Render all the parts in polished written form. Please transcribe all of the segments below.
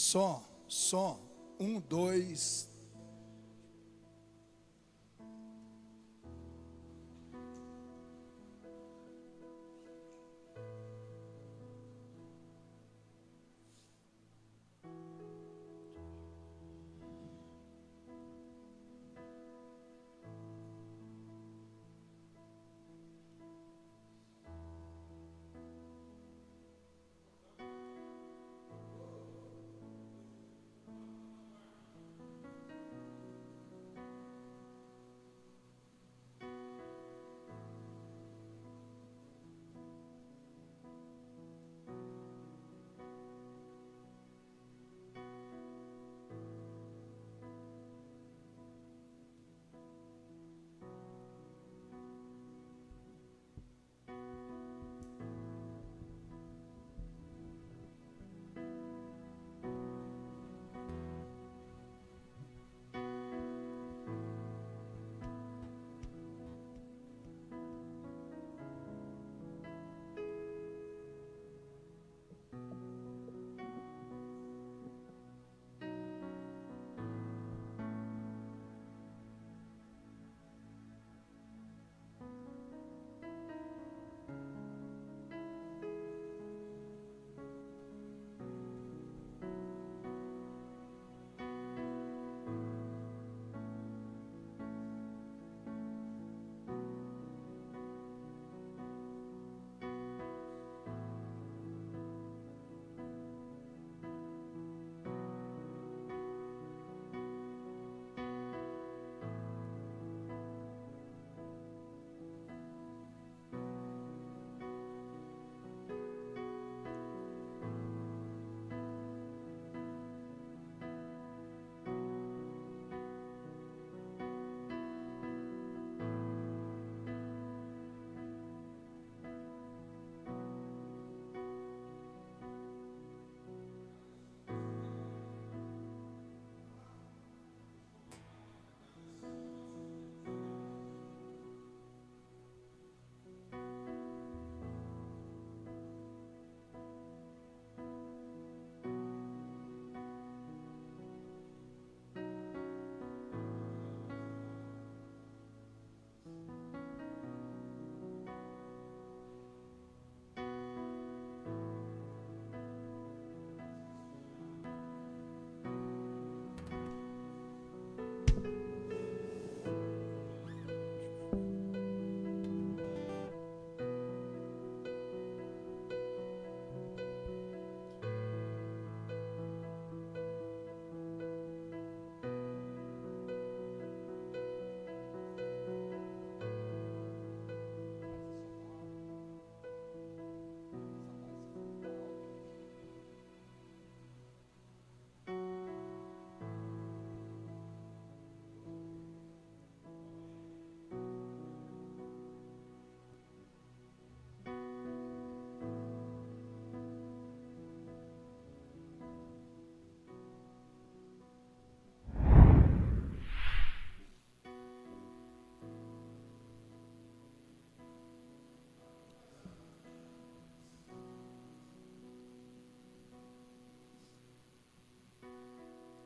Som. Um, dois.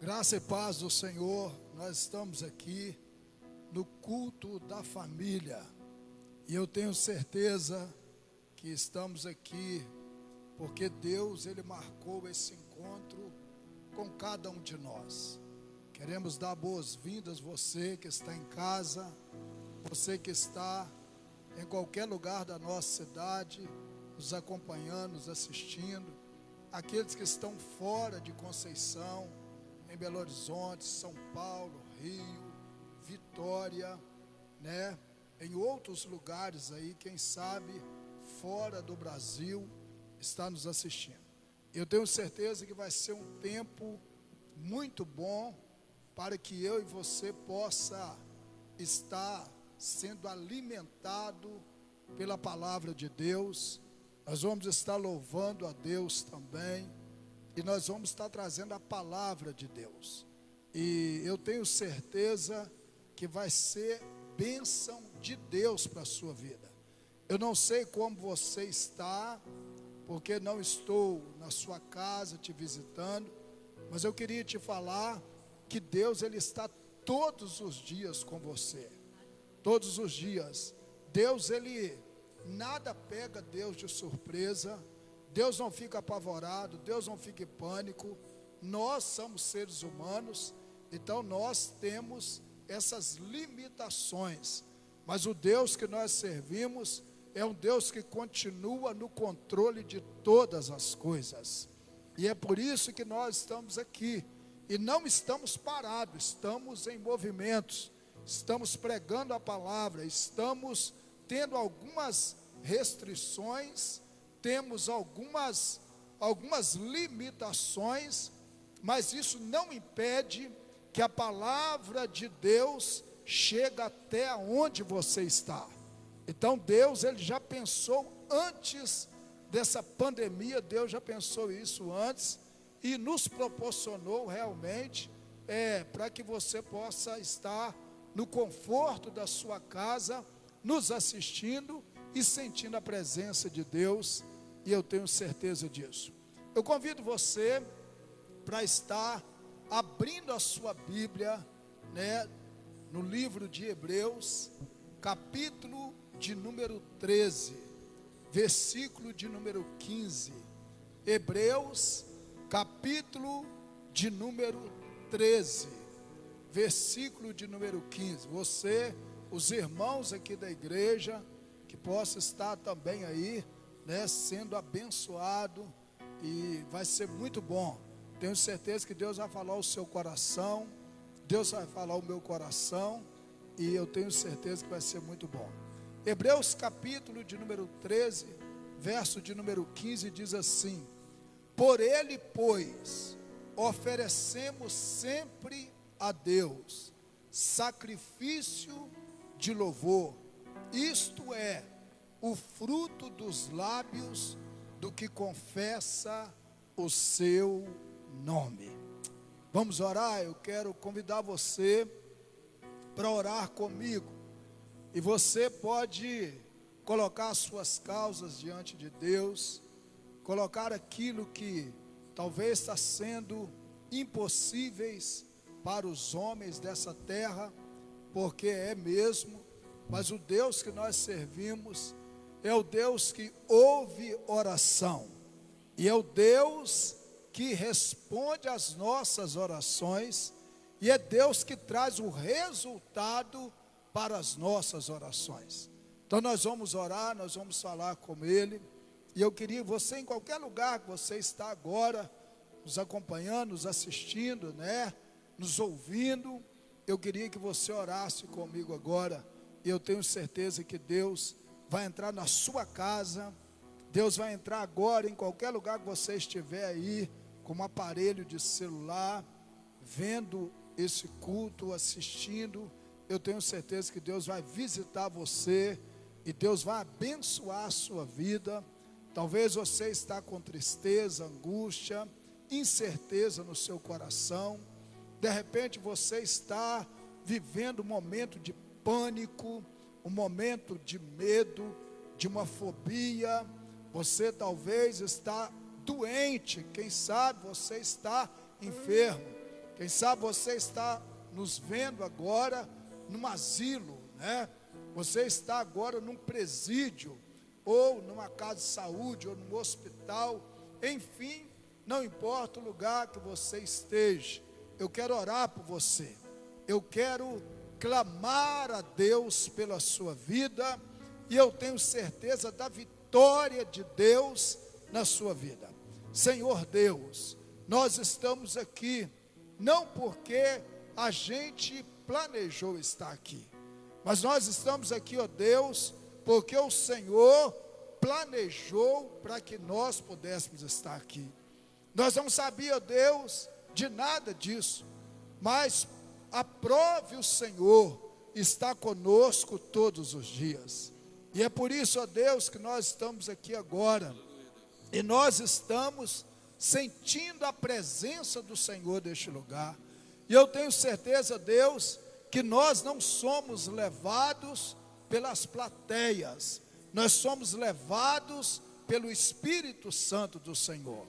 Graça e paz do Senhor, nós estamos aqui no culto da família e eu tenho certeza que estamos aqui porque Deus, Ele marcou esse encontro com cada um de nós. Queremos dar boas-vindas você que está em casa, você que está em qualquer lugar da nossa cidade, nos acompanhando, nos assistindo, aqueles que estão fora de Conceição, em Belo Horizonte, São Paulo, Rio, Vitória, né? Em outros lugares aí, quem sabe, fora do Brasil, está nos assistindo. Eu tenho certeza que vai ser um tempo muito bom para que eu e você possa estar sendo alimentado pela palavra de Deus. Nós vamos estar louvando a Deus também. E nós vamos estar trazendo a palavra de Deus. E eu tenho certeza que vai ser bênção de Deus para a sua vida. Eu não sei como você está, porque não estou na sua casa te visitando, mas eu queria te falar que Deus, Ele está todos os dias com você. Todos os dias. Deus, Ele, nada pega Deus de surpresa. Deus não fica apavorado, Deus não fica em pânico. Nós somos seres humanos, então nós temos essas limitações. Mas o Deus que nós servimos é um Deus que continua no controle de todas as coisas. E é por isso que nós estamos aqui. E não estamos parados, estamos em movimentos. Estamos pregando a palavra, estamos tendo algumas restrições, temos algumas limitações, mas isso não impede que a palavra de Deus chegue até onde você está. Então Deus, Ele já pensou antes dessa pandemia, Deus já pensou isso antes e nos proporcionou realmente para que você possa estar no conforto da sua casa, nos assistindo e sentindo a presença de Deus, e eu tenho certeza disso. Eu convido você para estar abrindo a sua Bíblia, no livro de Hebreus, capítulo de número 13, versículo de número 15. Hebreus, capítulo de número 13, versículo de número 15. Você, os irmãos aqui da igreja, que possa estar também aí, sendo abençoado, e vai ser muito bom. Tenho certeza que Deus vai falar o seu coração, Deus vai falar o meu coração, e eu tenho certeza que vai ser muito bom. Hebreus capítulo de número 13, verso de número 15, diz assim: por ele, pois, oferecemos sempre a Deus sacrifício de louvor, isto é, o fruto dos lábios do que confessa o seu nome. Vamos orar? Eu quero convidar você para orar comigo, e você pode colocar as suas causas diante de Deus, colocar aquilo que talvez está sendo impossíveis para os homens dessa terra, porque é mesmo, mas o Deus que nós servimos é o Deus que ouve oração, e é o Deus que responde às nossas orações, e é Deus que traz o resultado para as nossas orações. Então nós vamos orar, nós vamos falar com Ele, e eu queria você, em qualquer lugar que você está agora, nos acompanhando, nos assistindo, nos ouvindo, eu queria que você orasse comigo agora, e eu tenho certeza que Deus vai entrar na sua casa, Deus vai entrar agora em qualquer lugar que você estiver aí, com um aparelho de celular, vendo esse culto, assistindo. Eu tenho certeza que Deus vai visitar você, e Deus vai abençoar a sua vida. Talvez você está com tristeza, angústia, incerteza no seu coração. De repente você está vivendo um momento de pânico, um momento de medo, de uma fobia. Você talvez está doente, quem sabe você está enfermo, quem sabe você está nos vendo agora num asilo, você está agora num presídio, ou numa casa de saúde, ou num hospital, enfim, não importa o lugar que você esteja, eu quero orar por você, eu quero clamar a Deus pela sua vida, e eu tenho certeza da vitória de Deus na sua vida. Senhor Deus, nós estamos aqui, não porque a gente planejou estar aqui, mas nós estamos aqui, ó Deus, porque o Senhor planejou para que nós pudéssemos estar aqui. Nós não sabíamos, ó Deus, de nada disso, mas aprove o Senhor estar conosco todos os dias, e é por isso, ó Deus, que nós estamos aqui agora, e nós estamos sentindo a presença do Senhor neste lugar, e eu tenho certeza, Deus, que nós não somos levados pelas plateias, nós somos levados pelo Espírito Santo do Senhor,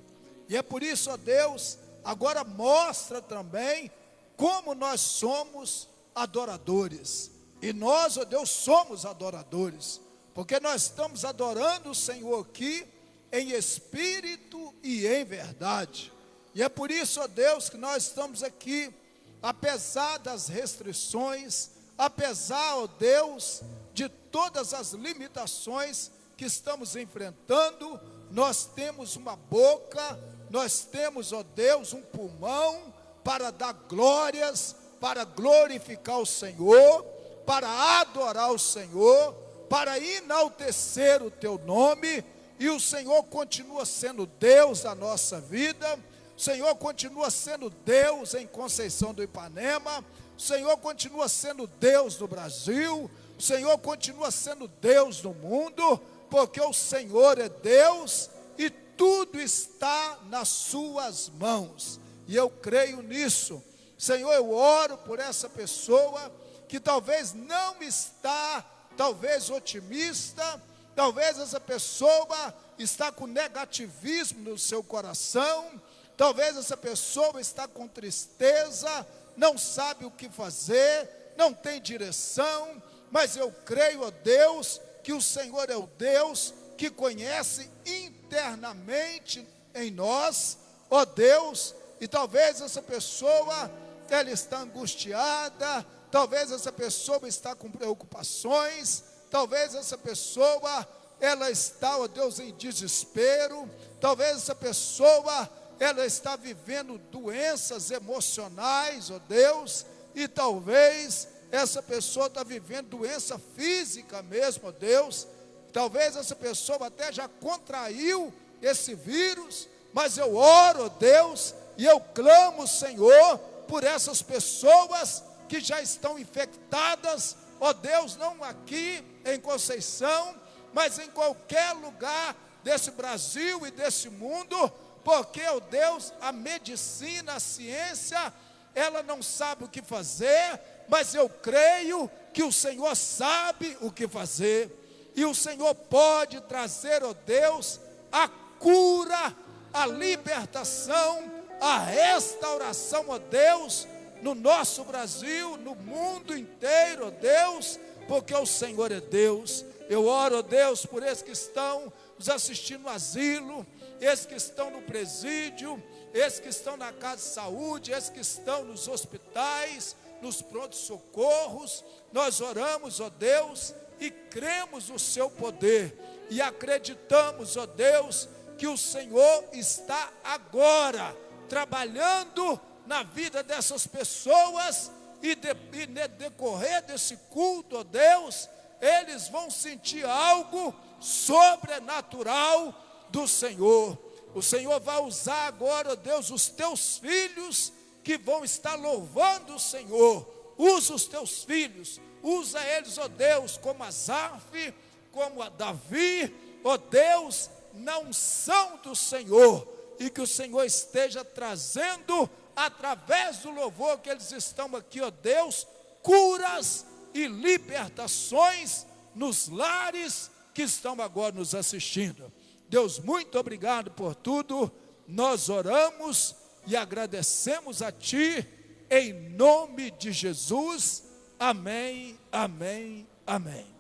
e é por isso, ó Deus, agora mostra também como nós somos adoradores. E nós, ó Deus, somos adoradores, porque nós estamos adorando o Senhor aqui em espírito e em verdade. E é por isso, ó Deus, que nós estamos aqui, apesar das restrições, apesar, ó Deus, de todas as limitações que estamos enfrentando, nós temos uma boca, nós temos, ó Deus, um pulmão para dar glórias, para glorificar o Senhor, para adorar o Senhor, para enaltecer o teu nome. E o Senhor continua sendo Deus da nossa vida, o Senhor continua sendo Deus em Conceição do Ipanema, o Senhor continua sendo Deus no Brasil, o Senhor continua sendo Deus no mundo, porque o Senhor é Deus e tudo está nas suas mãos. E eu creio nisso. Senhor, eu oro por essa pessoa que talvez não está, talvez otimista, talvez essa pessoa está com negativismo no seu coração, talvez essa pessoa está com tristeza, não sabe o que fazer, não tem direção, mas eu creio, ó Deus, que o Senhor é o Deus que conhece internamente em nós, ó Deus, e talvez essa pessoa, ela está angustiada, talvez essa pessoa está com preocupações, talvez essa pessoa, ela está, ó Deus, em desespero, talvez essa pessoa, ela está vivendo doenças emocionais, ó Deus, e talvez essa pessoa está vivendo doença física mesmo, ó Deus, talvez essa pessoa até já contraiu esse vírus, mas eu oro, ó Deus, e eu clamo, Senhor, por essas pessoas que já estão infectadas, ó Deus, não aqui em Conceição, mas em qualquer lugar desse Brasil e desse mundo, porque, ó Deus, a medicina, a ciência, ela não sabe o que fazer, mas eu creio que o Senhor sabe o que fazer, e o Senhor pode trazer, ó Deus, a cura, a libertação, a restauração, ó Deus, no nosso Brasil, no mundo inteiro, ó Deus, porque o Senhor é Deus. Eu oro, ó Deus, por esses que estão nos assistindo no asilo, esses que estão no presídio, esses que estão na casa de saúde, esses que estão nos hospitais, nos prontos-socorros. Nós oramos, ó Deus, e cremos no seu poder, e acreditamos, ó Deus, que o Senhor está agora trabalhando na vida dessas pessoas, e no decorrer desse culto, ó Deus, eles vão sentir algo sobrenatural do Senhor. O Senhor vai usar agora, ó Deus, os teus filhos que vão estar louvando o Senhor. Usa os teus filhos, usa eles, ó Deus, como Asaf, como a Davi, ó Deus, na unção do Senhor, e que o Senhor esteja trazendo, através do louvor que eles estão aqui, ó Deus, curas e libertações nos lares que estão agora nos assistindo. Deus, muito obrigado por tudo, nós oramos e agradecemos a Ti, em nome de Jesus, amém, amém, amém.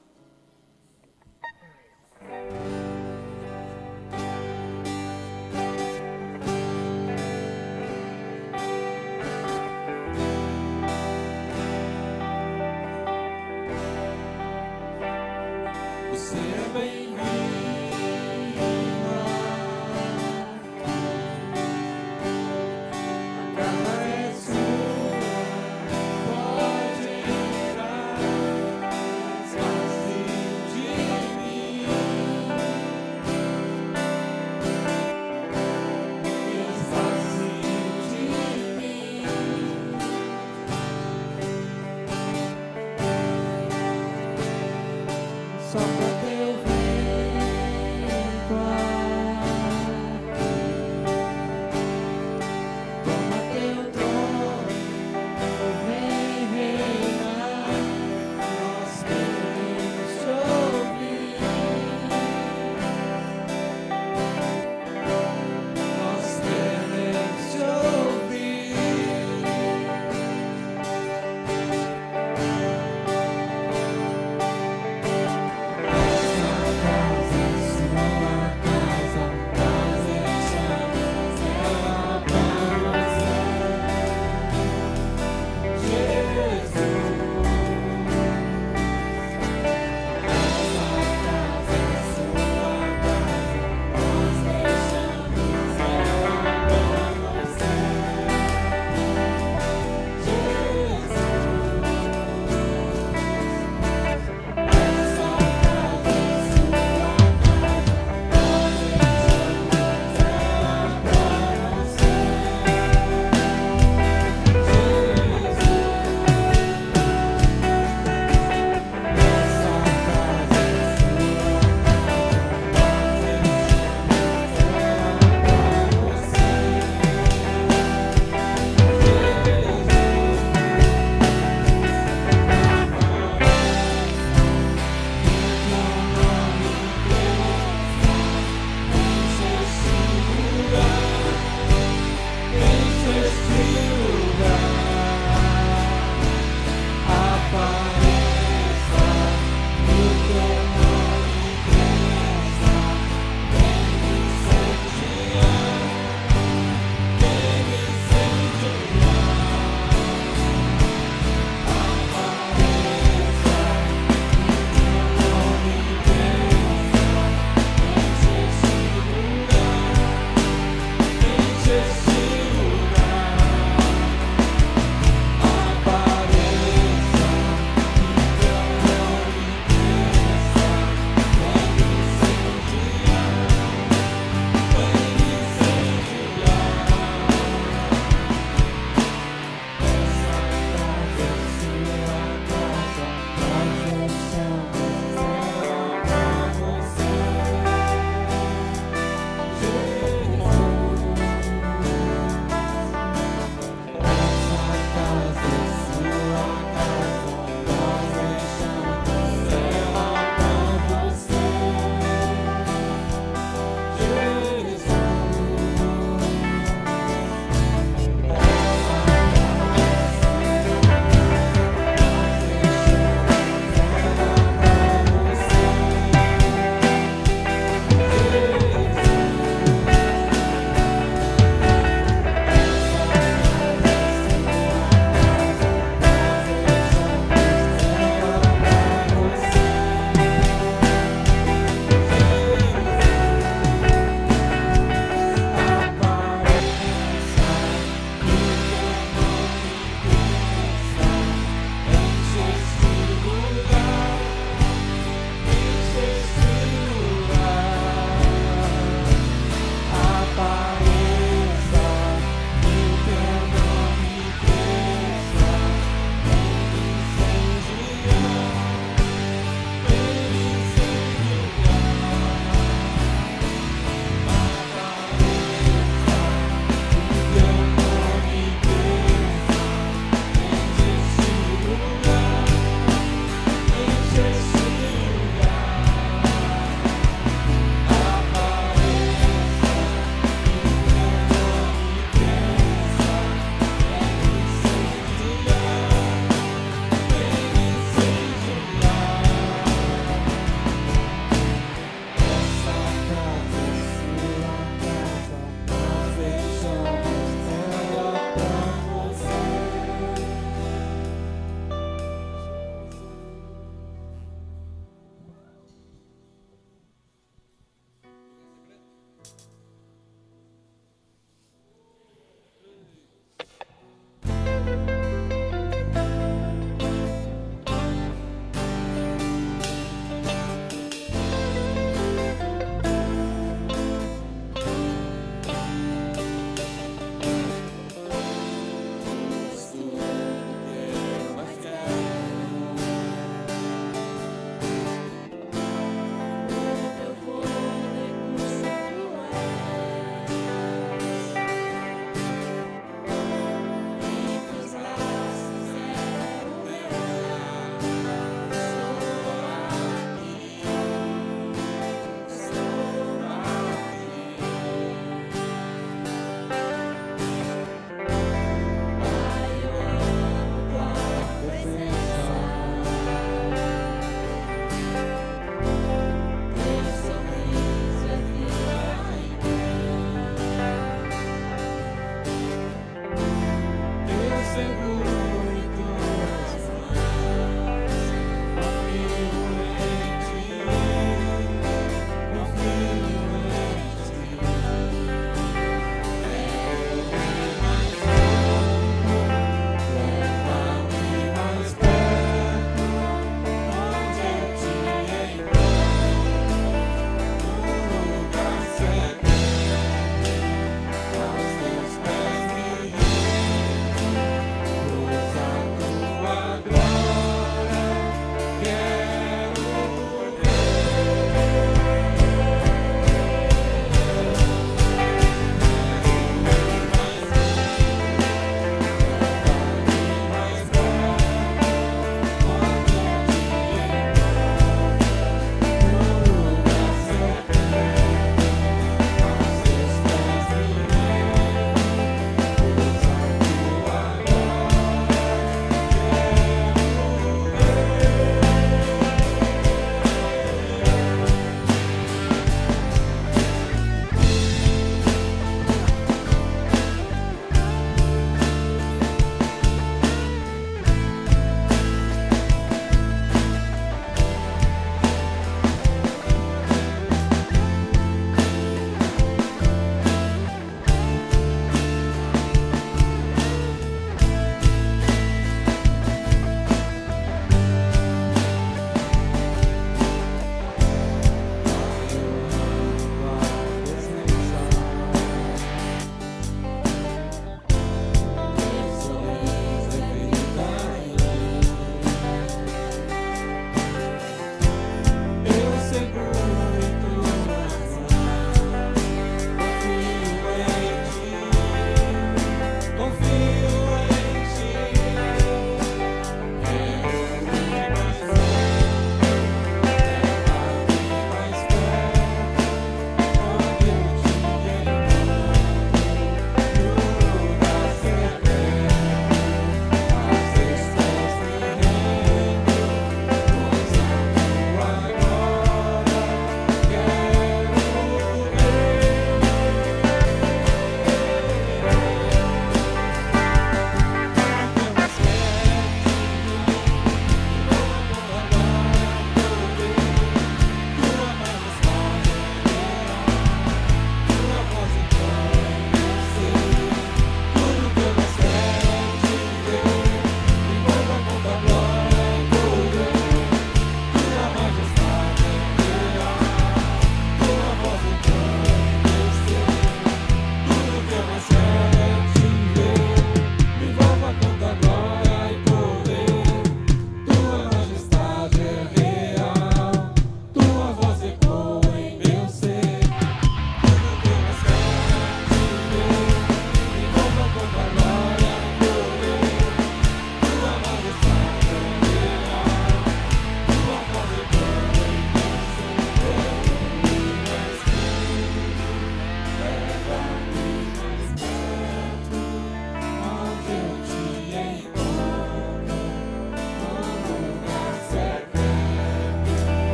Você é bem-vindo a casa é sua, pode entrar, faz-se de mim.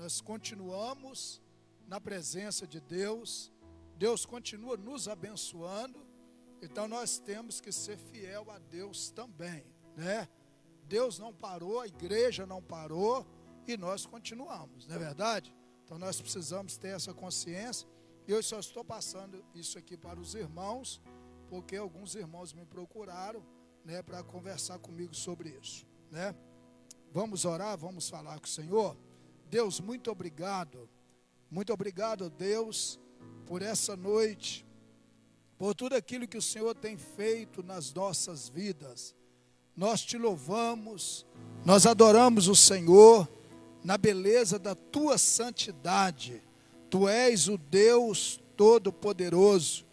nós continuamos na presença de Deus, Deus continua nos abençoando, então nós temos que ser fiel a Deus também, né? Deus não parou, a igreja não parou e nós continuamos, não é verdade? Então nós precisamos ter essa consciência. Eu só estou passando isso aqui para os irmãos, porque alguns irmãos me procuraram, né, para conversar comigo sobre isso, né? Vamos orar, vamos falar com o Senhor. Deus, muito obrigado, Deus, por essa noite, por tudo aquilo que o Senhor tem feito nas nossas vidas. Nós te louvamos, nós adoramos o Senhor, na beleza da tua santidade. Tu és o Deus Todo-Poderoso,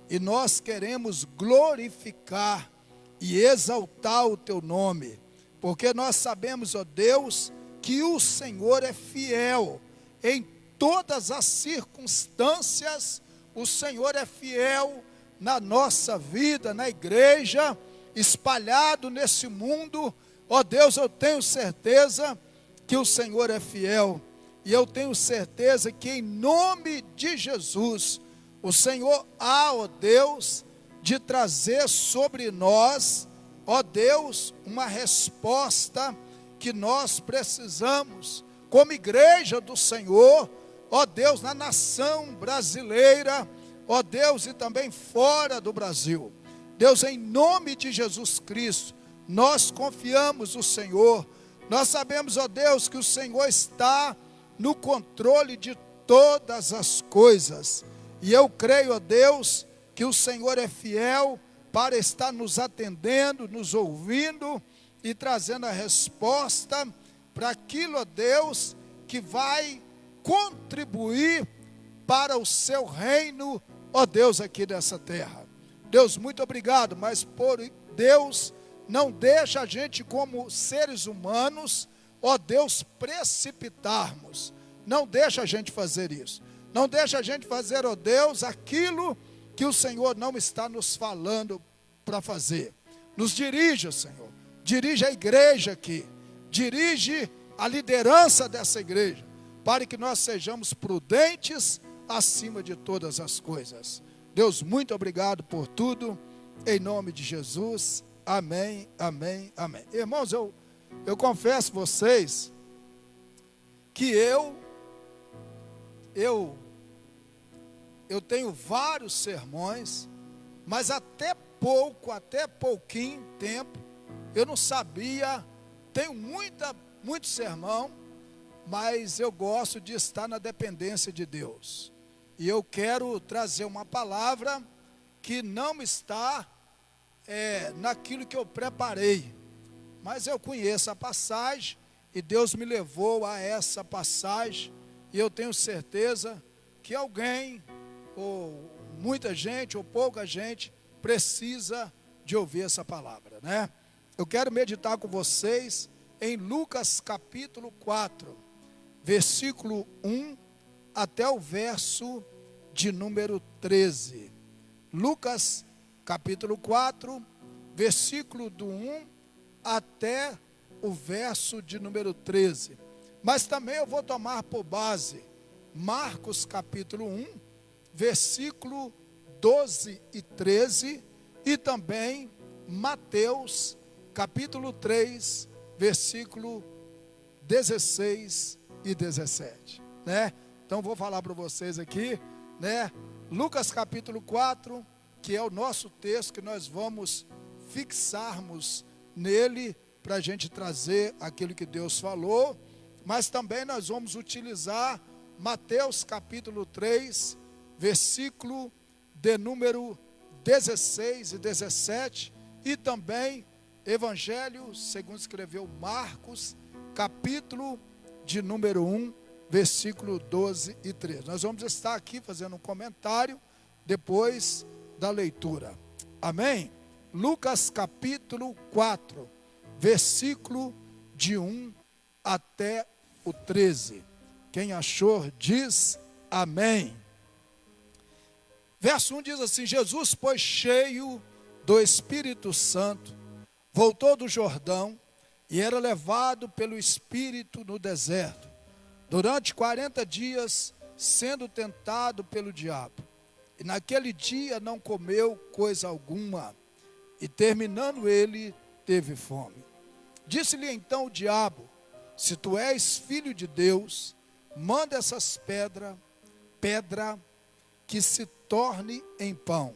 e nós queremos glorificar e exaltar o teu nome, porque nós sabemos, ó Deus, que o Senhor é fiel em todas as circunstâncias. O Senhor é fiel na nossa vida, na igreja, espalhado nesse mundo. Ó Deus, eu tenho certeza que o Senhor é fiel, e eu tenho certeza que em nome de Jesus, o Senhor há, ó Deus, de trazer sobre nós, ó Deus, uma resposta que nós precisamos, como igreja do Senhor, ó Deus, na nação brasileira, ó Deus, e também fora do Brasil. Deus, em nome de Jesus Cristo, nós confiamos no Senhor. Nós sabemos, ó Deus, que o Senhor está no controle de todas as coisas. E eu creio, ó Deus, que o Senhor é fiel para estar nos atendendo, nos ouvindo e trazendo a resposta para aquilo, ó Deus, que vai contribuir para o seu reino, ó Deus, aqui nessa terra. Deus, muito obrigado, mas por Deus, não deixa a gente como seres humanos, ó Deus, precipitarmos. Não deixa a gente fazer isso. Não deixa a gente fazer, ó Deus, aquilo que o Senhor não está nos falando para fazer. Nos dirige, Senhor. Dirige a igreja aqui. Dirige a liderança dessa igreja, para que nós sejamos prudentes acima de todas as coisas. Deus, muito obrigado por tudo, em nome de Jesus, amém, amém, amém. Irmãos, eu confesso a vocês, que eu tenho vários sermões, mas até pouquinho tempo, eu não sabia, tenho muito sermão, mas eu gosto de estar na dependência de Deus. E eu quero trazer uma palavra que não está naquilo que eu preparei. Mas eu conheço a passagem e Deus me levou a essa passagem. E eu tenho certeza que alguém, ou muita gente, ou pouca gente, precisa de ouvir essa palavra, né? Eu quero meditar com vocês em Lucas capítulo 4, versículo 1 até o verso de número 13. Lucas capítulo 4, versículo do 1 até o verso de número 13. Mas também eu vou tomar por base Marcos capítulo 1, versículo 12 e 13, e também Mateus capítulo 3, versículo 16 e 17, né? Então vou falar para vocês aqui, né? Lucas capítulo 4, que é o nosso texto que nós vamos fixarmos nele para a gente trazer aquilo que Deus falou, mas também nós vamos utilizar Mateus capítulo 3, versículo de número 16 e 17, e também Evangelho segundo escreveu Marcos, capítulo de número 1, versículo 12 e 13. Nós vamos estar aqui fazendo um comentário depois da leitura. Amém? Lucas capítulo 4, versículo de 1 até o 13. Quem achou diz amém. Verso 1 diz assim: Jesus, pois cheio do Espírito Santo, voltou do Jordão e era levado pelo Espírito no deserto, durante 40 dias, sendo tentado pelo diabo. E naquele dia não comeu coisa alguma, e terminando ele, teve fome. Disse-lhe então o diabo: se tu és filho de Deus, manda essas pedra que se torne em pão.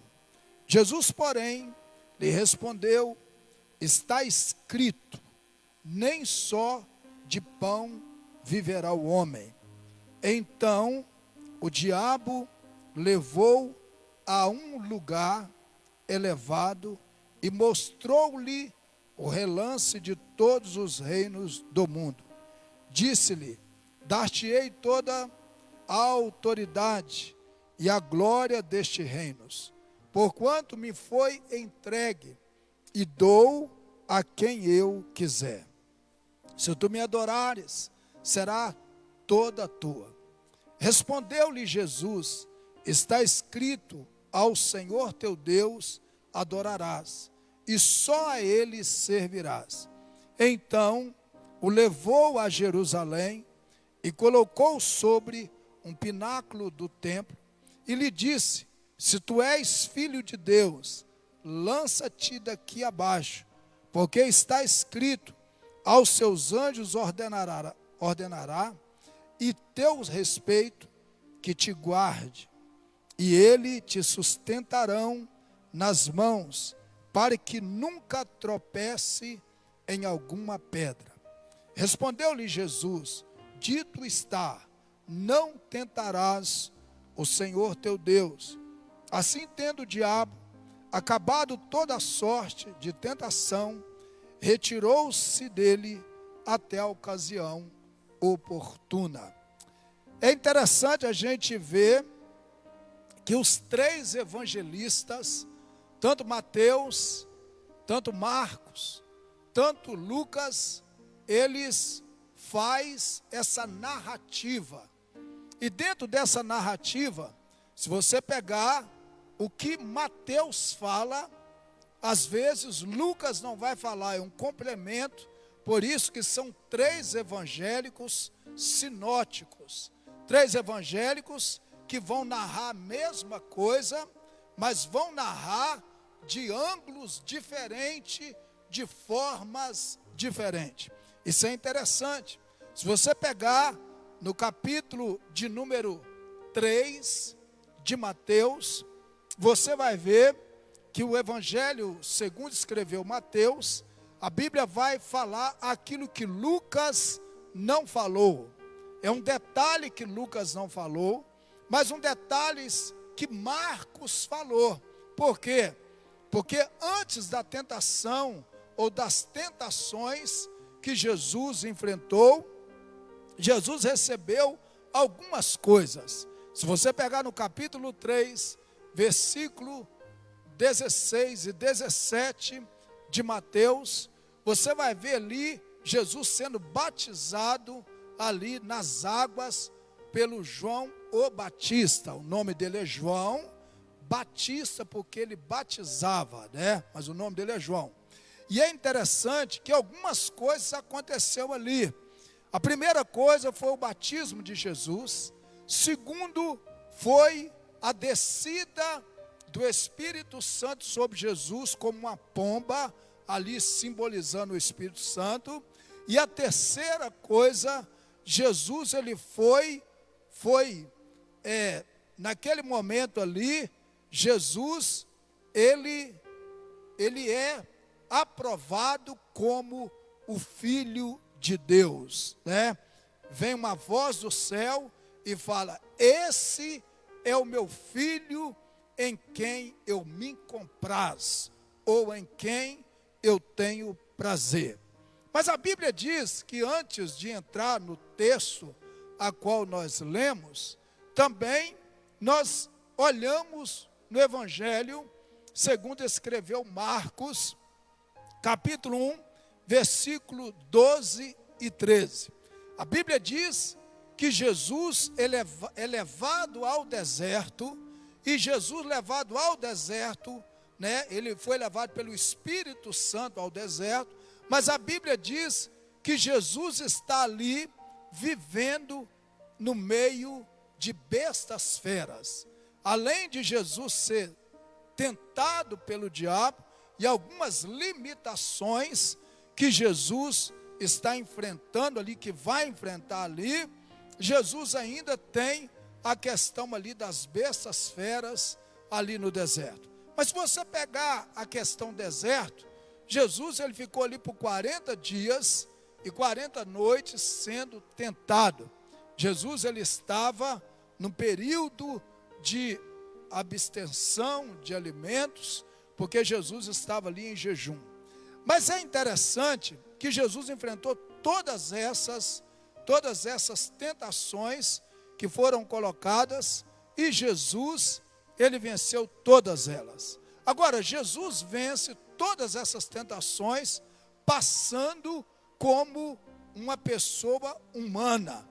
Jesus, porém, lhe respondeu: está escrito, nem só de pão viverá o homem. Então o diabo levou a um lugar elevado e mostrou-lhe o relance de todos os reinos do mundo. Disse-lhe: dar-te-ei toda a autoridade e a glória destes reinos, porquanto me foi entregue, e dou a quem eu quiser. Se tu me adorares, será toda tua. Respondeu-lhe Jesus: está escrito, ao Senhor teu Deus adorarás, e só a ele servirás. Então o levou a Jerusalém e colocou sobre um pináculo do templo e lhe disse: se tu és filho de Deus, lança-te daqui abaixo, porque está escrito, aos seus anjos ordenará e teu respeito que te guarde, e ele te sustentarão nas mãos, para que nunca tropece em alguma pedra. Respondeu-lhe Jesus: dito está, não tentarás o Senhor teu Deus. Assim, tendo o diabo acabado toda a sorte de tentação, retirou-se dele até a ocasião oportuna. É interessante a gente ver que os três evangelistas, tanto Mateus, tanto Marcos, tanto Lucas, eles fazem essa narrativa. E dentro dessa narrativa, se você pegar o que Mateus fala, às vezes Lucas não vai falar, é um complemento. Por isso que são três evangélicos sinóticos, três evangélicos que vão narrar a mesma coisa, mas vão narrar de ângulos diferentes, de formas diferentes. Isso é interessante. Se você pegar no capítulo de número 3 de Mateus, você vai ver que o evangelho, segundo escreveu Mateus, a Bíblia vai falar aquilo que Lucas não falou. É um detalhe que Lucas não falou, mas um detalhe que Marcos falou. Por quê? Porque antes da tentação ou das tentações que Jesus enfrentou, Jesus recebeu algumas coisas. Se você pegar no capítulo 3, versículo 16 e 17 de Mateus, você vai ver ali Jesus sendo batizado ali nas águas pelo João o Batista. O nome dele é João Batista porque ele batizava, né? Mas o nome dele é João. E é interessante que algumas coisas aconteceram ali. A primeira coisa foi o batismo de Jesus. Segundo, foi a descida do Espírito Santo sobre Jesus como uma pomba, ali simbolizando o Espírito Santo. E a terceira coisa, Jesus ele naquele momento ali, Jesus ele é aprovado como o Filho de Deus, né? Vem uma voz do céu e fala: esse é o meu filho em quem eu me compraz, ou em quem eu tenho prazer. Mas a Bíblia diz que antes de entrar no texto a qual nós lemos, também nós olhamos no Evangelho, segundo escreveu Marcos, capítulo 1, versículo 12 e 13. A Bíblia diz que Jesus é levado ao deserto, e Jesus levado ao deserto, né, ele foi levado pelo Espírito Santo ao deserto, mas a Bíblia diz que Jesus está ali vivendo no meio de bestas feras. Além de Jesus ser tentado pelo diabo e algumas limitações que Jesus está enfrentando ali, que vai enfrentar ali, Jesus ainda tem a questão ali das bestas feras ali no deserto. Mas se você pegar a questão deserto, Jesus ele ficou ali por 40 dias e 40 noites sendo tentado. Jesus ele estava num período de abstenção de alimentos, porque Jesus estava ali em jejum. Mas é interessante que Jesus enfrentou todas essas tentações que foram colocadas, e Jesus, ele venceu todas elas. Agora, Jesus vence todas essas tentações passando como uma pessoa humana,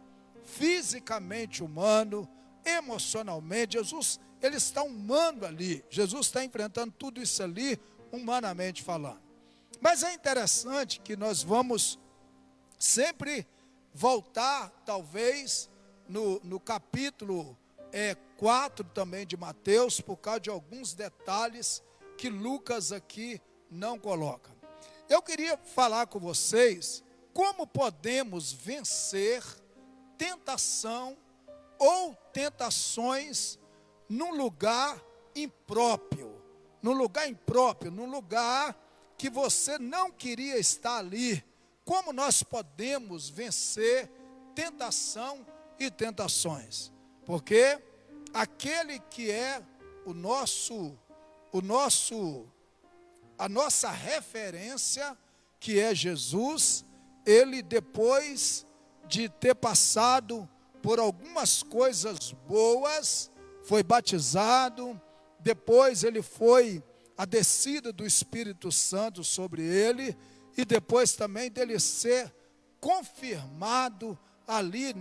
fisicamente humano, emocionalmente. Jesus, ele está humano ali. Jesus está enfrentando tudo isso ali, humanamente falando. Mas é interessante que nós vamos sempre voltar, talvez, no capítulo 4 também de Mateus, por causa de alguns detalhes que Lucas aqui não coloca. Eu queria falar com vocês como podemos vencer tentação ou tentações num lugar impróprio, num lugar que você não queria estar ali. Como nós podemos vencer tentação e tentações? Porque aquele que é a nossa referência, que é Jesus, ele, depois de ter passado por algumas coisas boas, foi batizado, depois ele foi a descida do Espírito Santo sobre ele, e depois também dele ser confirmado ali,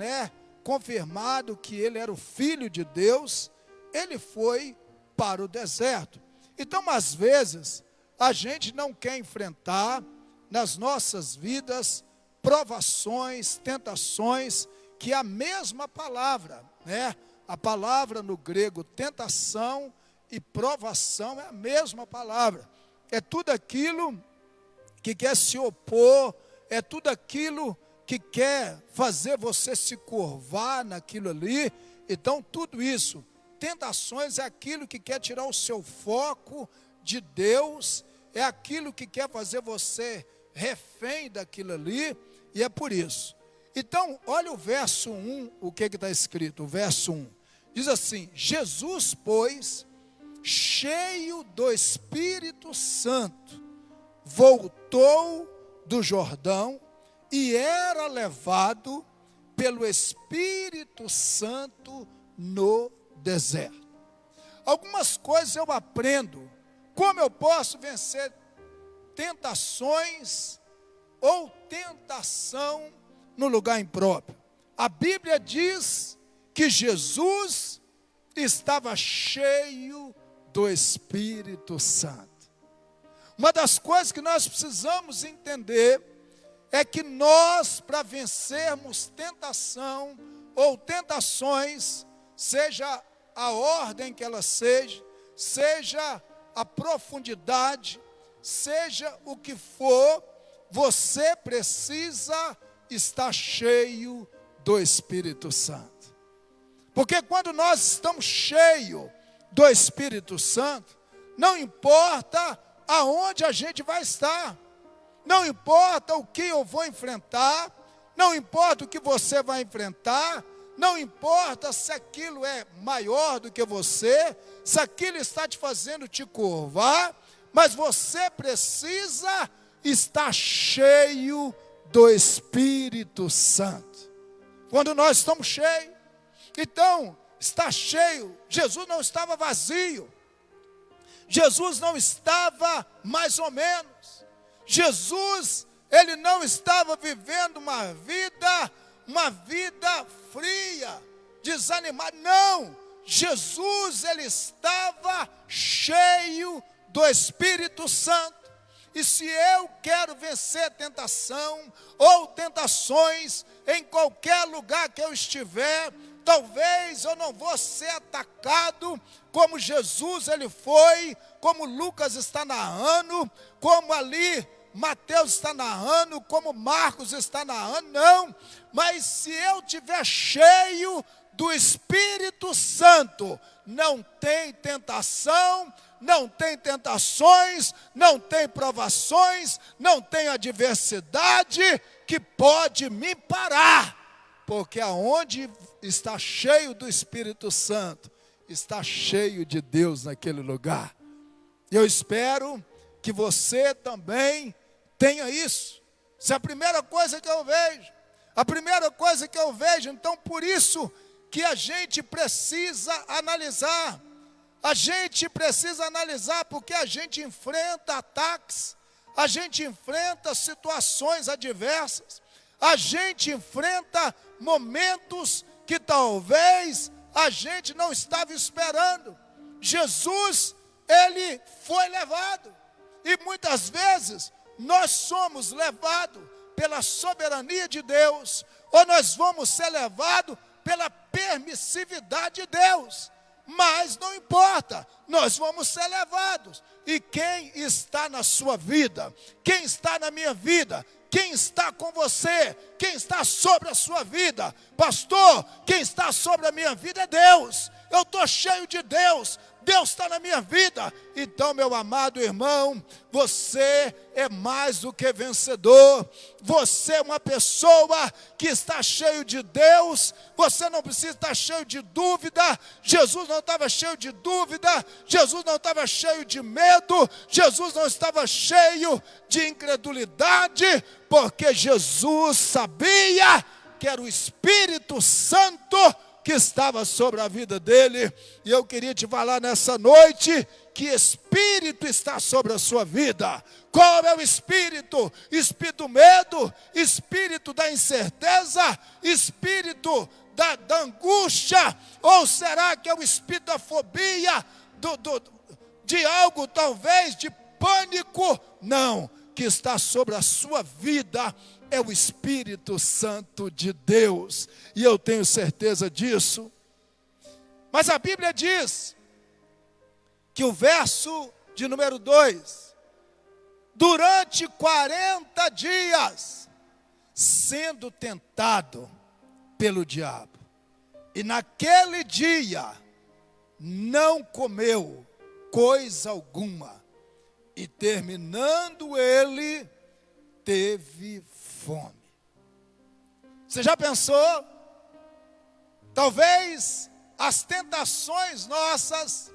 confirmado que ele era o Filho de Deus, ele foi para o deserto. Então, às vezes, a gente não quer enfrentar nas nossas vidas provações, tentações, que a mesma palavra, a palavra no grego tentação e provação é a mesma palavra. É tudo aquilo que quer se opor, é tudo aquilo que quer fazer você se curvar naquilo ali. Então, tudo isso, tentações é aquilo que quer tirar o seu foco de Deus, é aquilo que quer fazer você refém daquilo ali, e é por isso. Então, olha o verso 1, o que está escrito, o verso 1, diz assim: Jesus, pois, cheio do Espírito Santo, voltou do Jordão e era levado pelo Espírito Santo no deserto. Algumas coisas eu aprendo, como eu posso vencer tentações ou tentação no lugar impróprio. A Bíblia diz que Jesus estava cheio do Espírito Santo. Uma das coisas que nós precisamos entender é que nós, para vencermos tentação ou tentações, seja a ordem que ela seja a profundidade, seja o que for, você precisa estar cheio do Espírito Santo. Porque quando nós estamos cheios do Espírito Santo, não importa aonde a gente vai estar, não importa o que eu vou enfrentar, não importa o que você vai enfrentar, não importa se aquilo é maior do que você, se aquilo está te fazendo te curvar, mas você precisa estar cheio do Espírito Santo. Quando nós estamos cheios, então, está cheio. Jesus não estava vazio, Jesus não estava mais ou menos, Jesus, ele não estava vivendo uma vida fria, desanimada, não. Jesus, ele estava cheio do Espírito Santo. E se eu quero vencer tentação ou tentações em qualquer lugar que eu estiver, talvez eu não vou ser atacado como Jesus ele foi, como Lucas está narrando, como ali Mateus está narrando, como Marcos está narrando, não. Mas se eu estiver cheio do Espírito Santo, não tem tentação, não tem tentações, não tem provações, não tem adversidade que pode me parar. Porque aonde está cheio do Espírito Santo, está cheio de Deus naquele lugar. Eu espero que você também tenha isso. Isso é a primeira coisa que eu vejo. A primeira coisa que eu vejo, então por isso que a gente precisa analisar. A gente precisa analisar porque a gente enfrenta ataques, a gente enfrenta situações adversas, a gente enfrenta momentos que talvez a gente não estava esperando. Jesus, ele foi levado, e muitas vezes nós somos levados pela soberania de Deus, ou nós vamos ser levados pela permissividade de Deus. Mas não importa, nós vamos ser levados. E quem está na sua vida, quem está na minha vida, quem está com você, quem está sobre a sua vida? Pastor, quem está sobre a minha vida é Deus. Eu estou cheio de Deus, Deus está na minha vida. Então, meu amado irmão, você é mais do que vencedor. Você é uma pessoa que está cheio de Deus. Você não precisa estar cheio de dúvida. Jesus não estava cheio de dúvida, Jesus não estava cheio de medo, Jesus não estava cheio de incredulidade, porque Jesus sabia que era o Espírito Santo que estava sobre a vida dele. E eu queria te falar nessa noite que Espírito está sobre a sua vida. Qual é o Espírito? Espírito do medo, Espírito da incerteza, Espírito da angústia, ou será que é o Espírito da fobia, de algo talvez, de pânico? Não, que está sobre a sua vida é o Espírito Santo de Deus, e eu tenho certeza disso. Mas a Bíblia diz que o verso de número 2, durante 40 dias, sendo tentado pelo diabo, e naquele dia não comeu coisa alguma, e terminando ele, teve fome. Você já pensou? Talvez as tentações nossas,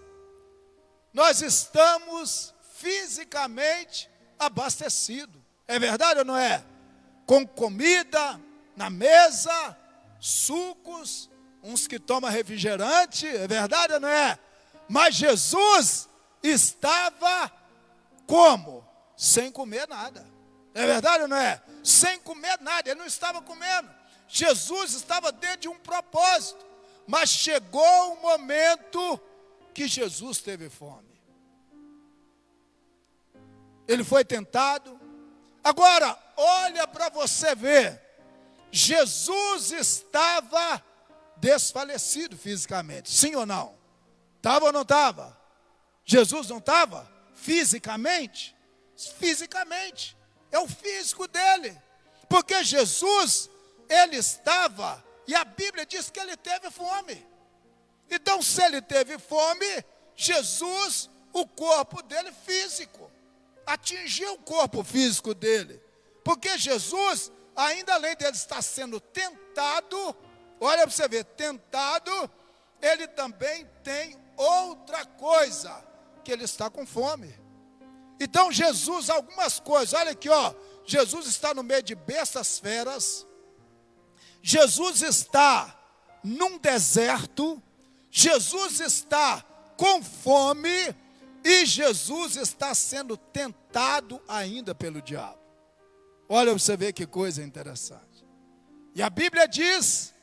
nós estamos fisicamente abastecidos. É verdade ou não é? Com comida na mesa, sucos, uns que tomam refrigerante, é verdade ou não é? Mas Jesus estava como? Sem comer nada. É verdade ou não é? Sem comer nada, ele não estava comendo. Jesus estava dentro de um propósito, mas chegou um momento que Jesus teve fome. Ele foi tentado. Agora, olha para você ver, Jesus estava desfalecido fisicamente, sim ou não? Estava ou não estava? Jesus não estava? Fisicamente? Fisicamente. É o físico dele, porque Jesus, ele estava, e a Bíblia diz que ele teve fome. Então, se ele teve fome, Jesus, o corpo dele físico, atingiu o corpo físico dele, porque Jesus, ainda além dele estar sendo tentado, olha para você ver, tentado, ele também tem outra coisa, que ele está com fome. Então Jesus, algumas coisas, olha aqui, ó, Jesus está no meio de bestas feras, Jesus está num deserto, Jesus está com fome, e Jesus está sendo tentado ainda pelo diabo. Olha para você ver que coisa interessante. E a Bíblia diz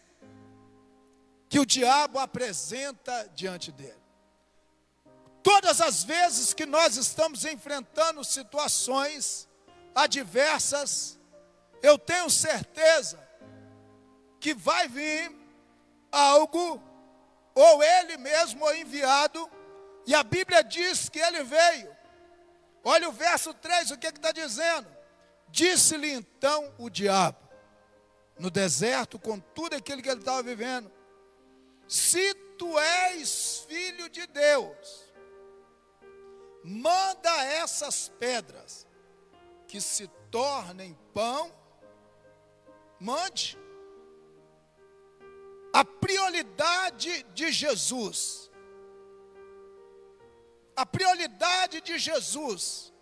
que o diabo apresenta diante dele Todas as vezes que nós estamos enfrentando situações adversas, eu tenho certeza que vai vir algo, ou ele mesmo ou enviado, e a Bíblia diz que ele veio. Olha o verso 3, o que está dizendo? Disse-lhe então o diabo, no deserto, com tudo aquilo que ele estava vivendo: se tu és filho de Deus, manda essas pedras que se tornem pão. Mande. A prioridade de Jesus, a prioridade de Jesus,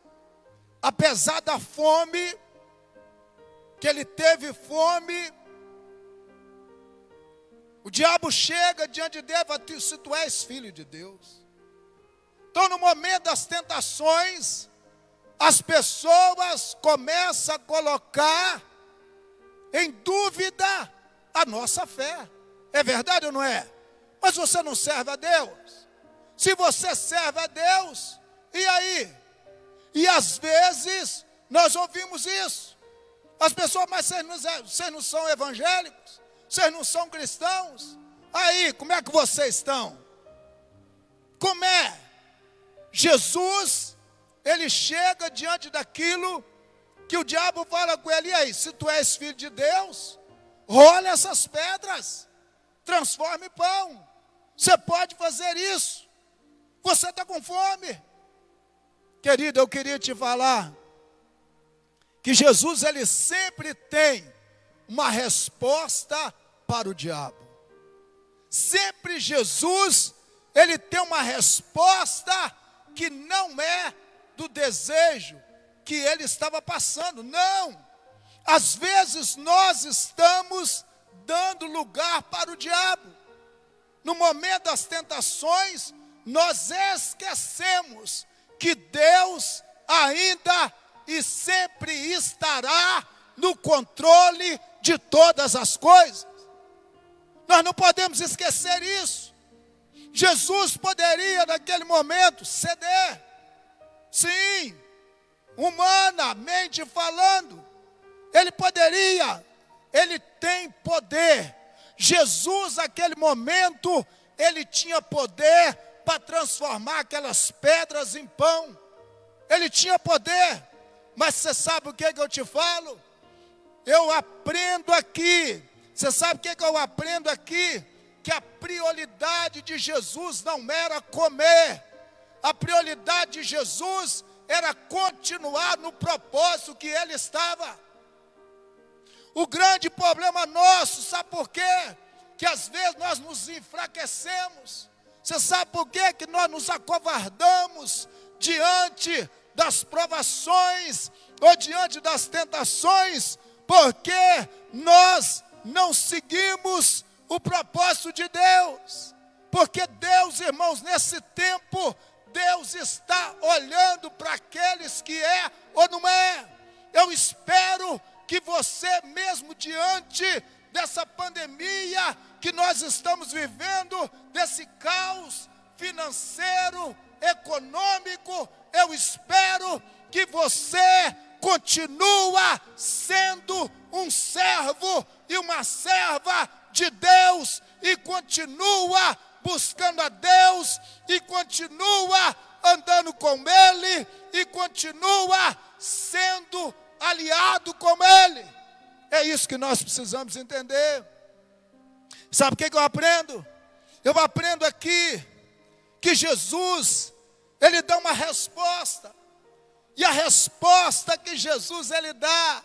apesar da fome, que ele teve fome, o diabo chega diante dele e fala: se tu és filho de Deus. Então, no momento das tentações, as pessoas começam a colocar em dúvida a nossa fé. É verdade ou não é? Mas você não serve a Deus. Se você serve a Deus, e aí? E às vezes nós ouvimos isso. As pessoas: mas vocês não são evangélicos? Vocês não são cristãos? Aí, como é que vocês estão? Como é? Jesus, ele chega diante daquilo que o diabo fala com ele: e aí, se tu és filho de Deus, rola essas pedras, transforma em pão. Você pode fazer isso. Você está com fome. Querido, eu queria te falar que Jesus, ele sempre tem uma resposta para o diabo. Sempre Jesus, ele tem uma resposta que não é do desejo que ele estava passando. Não. Às vezes nós estamos dando lugar para o diabo. No momento das tentações, nós esquecemos que Deus ainda e sempre estará no controle de todas as coisas. Nós não podemos esquecer isso. Jesus poderia, naquele momento, ceder. Sim, humanamente falando, ele poderia, ele tem poder. Jesus, naquele momento, ele tinha poder para transformar aquelas pedras em pão. Ele tinha poder. Mas você sabe o que eu te falo? Eu aprendo aqui. Você sabe o que eu aprendo aqui? Que a prioridade de Jesus não era comer. A prioridade de Jesus era continuar no propósito que ele estava. O grande problema nosso, sabe por quê? Que às vezes nós nos enfraquecemos. Você sabe por quê? Que nós nos acovardamos diante das provações ou diante das tentações, porque nós não seguimos o propósito de Deus. Porque Deus, irmãos, nesse tempo, Deus está olhando para aqueles que é ou não é. Eu espero que você, mesmo diante dessa pandemia que nós estamos vivendo, desse caos financeiro, econômico, eu espero que você continua sendo um servo e uma serva de Deus, e continua buscando a Deus, e continua andando com Ele, e continua sendo aliado com Ele. É isso que nós precisamos entender. Sabe o que eu aprendo? Eu aprendo aqui que Jesus, ele dá uma resposta. E a resposta que Jesus ele dá,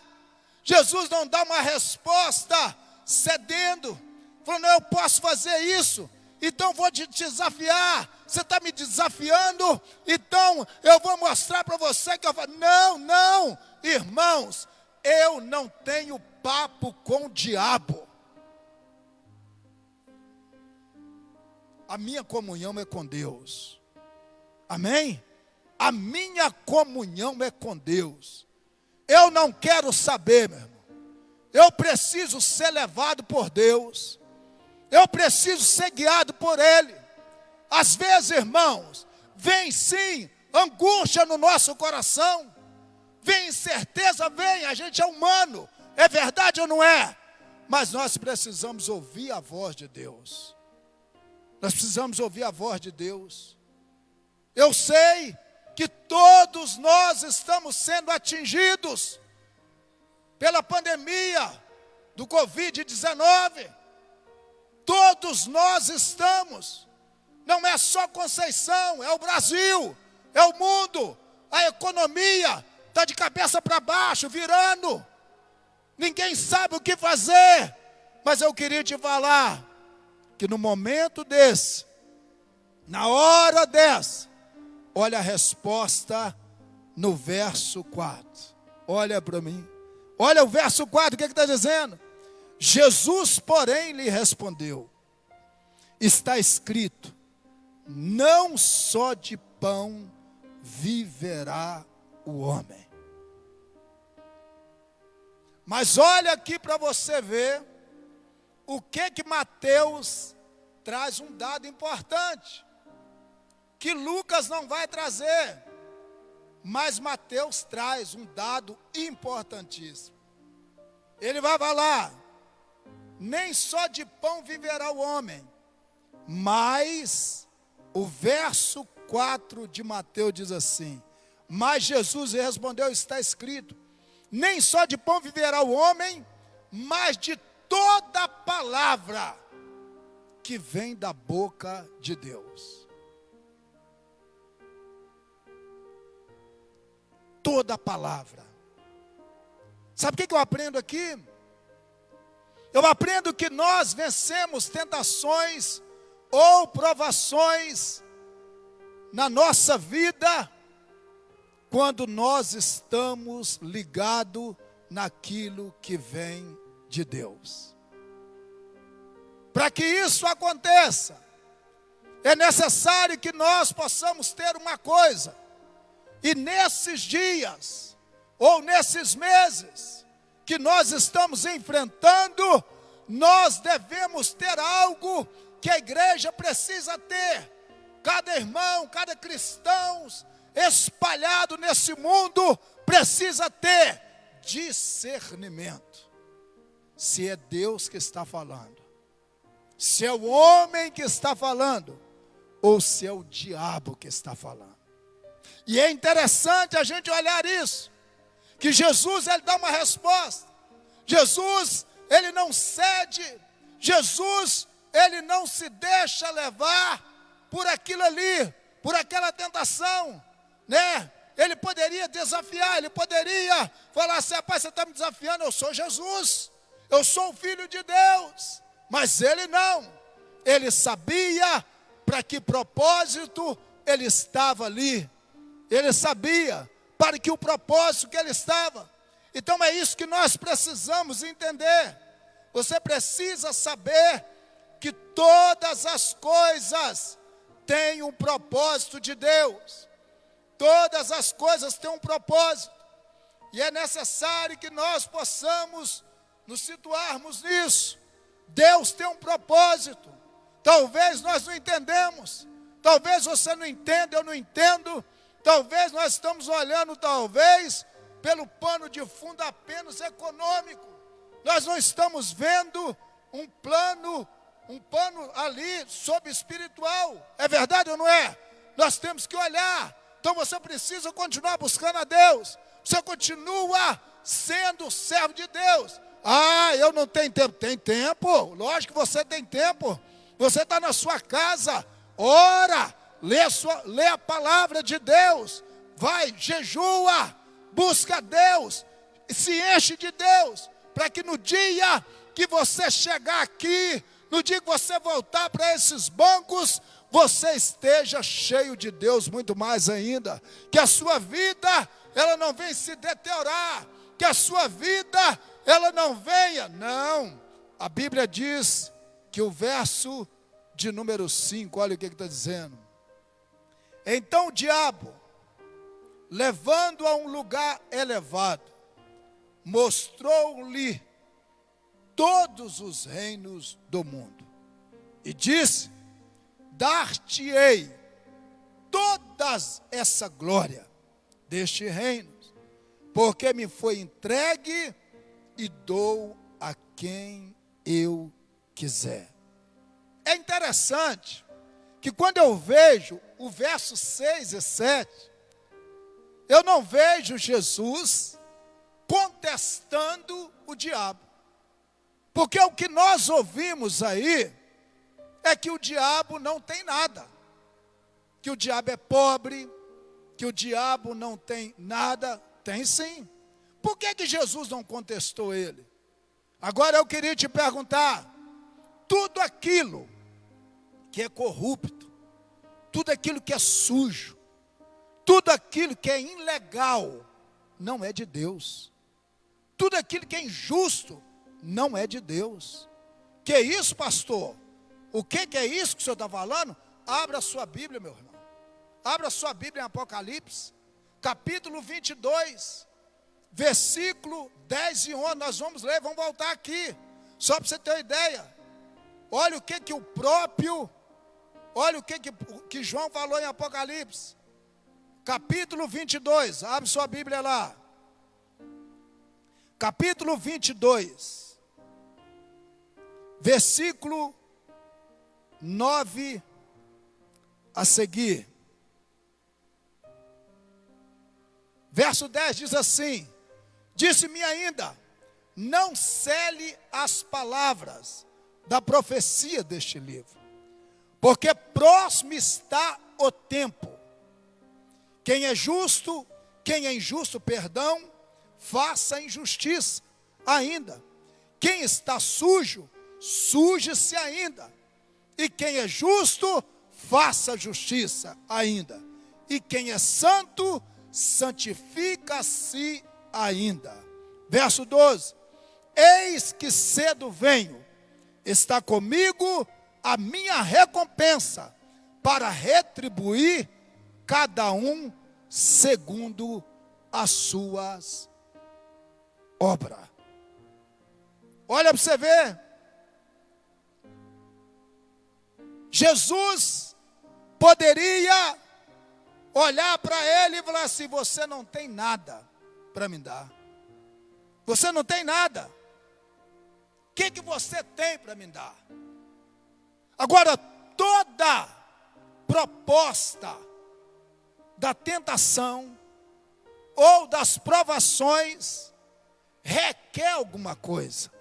Jesus não dá uma resposta cedendo, falando: não, eu posso fazer isso, então vou te desafiar. Você está me desafiando, então eu vou mostrar para você que eu falo. Não, não, irmãos, eu não tenho papo com o diabo. A minha comunhão é com Deus. Amém? A minha comunhão é com Deus. Eu não quero saber, meu irmão. Eu preciso ser levado por Deus. Eu preciso ser guiado por Ele. Às vezes, irmãos, vem sim angústia no nosso coração, vem incerteza, vem, a gente é humano, é verdade ou não é? Mas nós precisamos ouvir a voz de Deus. Nós precisamos ouvir a voz de Deus. Eu sei que todos nós estamos sendo atingidos pela pandemia do Covid-19. Todos nós estamos. Não é só Conceição, é o Brasil, é o mundo. A economia está de cabeça para baixo, virando. Ninguém sabe o que fazer. Mas eu queria te falar que no momento desse, na hora dessa, olha a resposta no verso 4. Olha para mim. Olha o verso 4, o que está dizendo? Jesus, porém, lhe respondeu: está escrito, não só de pão viverá o homem. Mas olha aqui para você ver o que Mateus traz, um dado importante, que Lucas não vai trazer, mas Mateus traz um dado importantíssimo. Ele vai falar, nem só de pão viverá o homem, mas o verso 4 de Mateus diz assim, mas Jesus respondeu, está escrito, nem só de pão viverá o homem, mas de toda palavra que vem da boca de Deus. Toda palavra. Sabe o que eu aprendo aqui? Eu aprendo que nós vencemos tentações ou provações na nossa vida quando nós estamos ligados naquilo que vem de Deus. Para que isso aconteça, é necessário que nós possamos ter uma coisa, e nesses dias, ou nesses meses, que nós estamos enfrentando, nós devemos ter algo que a igreja precisa ter. Cada irmão, cada cristão espalhado nesse mundo precisa ter discernimento. Se é Deus que está falando, se é o homem que está falando, ou se é o diabo que está falando. E é interessante a gente olhar isso, que Jesus, ele dá uma resposta. Jesus, ele não cede. Jesus, ele não se deixa levar por aquilo ali, por aquela tentação, né? Ele poderia desafiar, ele poderia falar assim, rapaz, você está me desafiando, eu sou Jesus, eu sou o Filho de Deus. Mas ele não, ele sabia para que propósito ele estava ali, ele sabia para que o propósito que ele estava. Então é isso que nós precisamos entender. Você precisa saber que todas as coisas têm um propósito de Deus. Todas as coisas têm um propósito. E é necessário que nós possamos nos situarmos nisso. Deus tem um propósito. Talvez nós não entendemos. Talvez você não entenda, eu não entendo. Talvez nós estamos olhando, talvez, pelo pano de fundo apenas econômico. Nós não estamos vendo um pano ali sobre espiritual. É verdade ou não é? Nós temos que olhar. Então você precisa continuar buscando a Deus. Você continua sendo servo de Deus. Ah, eu não tenho tempo. Tem tempo, lógico que você tem tempo. Você está na sua casa, ora, lê a palavra de Deus, vai, jejua, busca Deus, se enche de Deus, para que no dia que você chegar aqui, no dia que você voltar para esses bancos, você esteja cheio de Deus muito mais ainda, que a sua vida, ela não venha se deteriorar, que a sua vida, ela não venha, não, a Bíblia diz que o verso de número 5, olha o que está dizendo, então o diabo, levando a um lugar elevado, mostrou-lhe todos os reinos do mundo, e disse, dar-te-ei toda essa glória deste reino, porque me foi entregue e dou a quem eu quiser. É interessante que quando eu vejo o verso 6 e 7, eu não vejo Jesus contestando o diabo. Porque o que nós ouvimos aí é que o diabo não tem nada. Que o diabo é pobre, que o diabo não tem nada. Tem sim. Por que Jesus não contestou ele? Agora eu queria te perguntar, tudo aquilo que é corrupto, tudo aquilo que é sujo, tudo aquilo que é ilegal, não é de Deus. Tudo aquilo que é injusto, não é de Deus. Que é isso, pastor? O que é isso que o senhor está falando? Abra a sua Bíblia, meu irmão. Abra a sua Bíblia em Apocalipse, capítulo 22, versículo 10 e 11. Nós vamos ler, vamos voltar aqui, só para você ter uma ideia. Olha o que o próprio, olha o que João falou em Apocalipse, capítulo 22, abre sua Bíblia lá. Capítulo 22, versículo 9 a seguir. Verso 10 diz assim: disse-me ainda, não cele as palavras da profecia deste livro, porque próximo está o tempo. Quem é justo, quem é injusto, perdão, faça injustiça ainda. Quem está sujo, suje-se ainda. E quem é justo, faça justiça ainda. E quem é santo, santifica-se ainda. Verso 12: eis que cedo venho, está comigo a minha recompensa, para retribuir cada um segundo as suas obras. Olha para você ver. Jesus poderia olhar para ele e falar assim: você não tem nada para me dar. Você não tem nada. O que você tem para me dar? Agora, toda proposta da tentação ou das provações requer alguma coisa.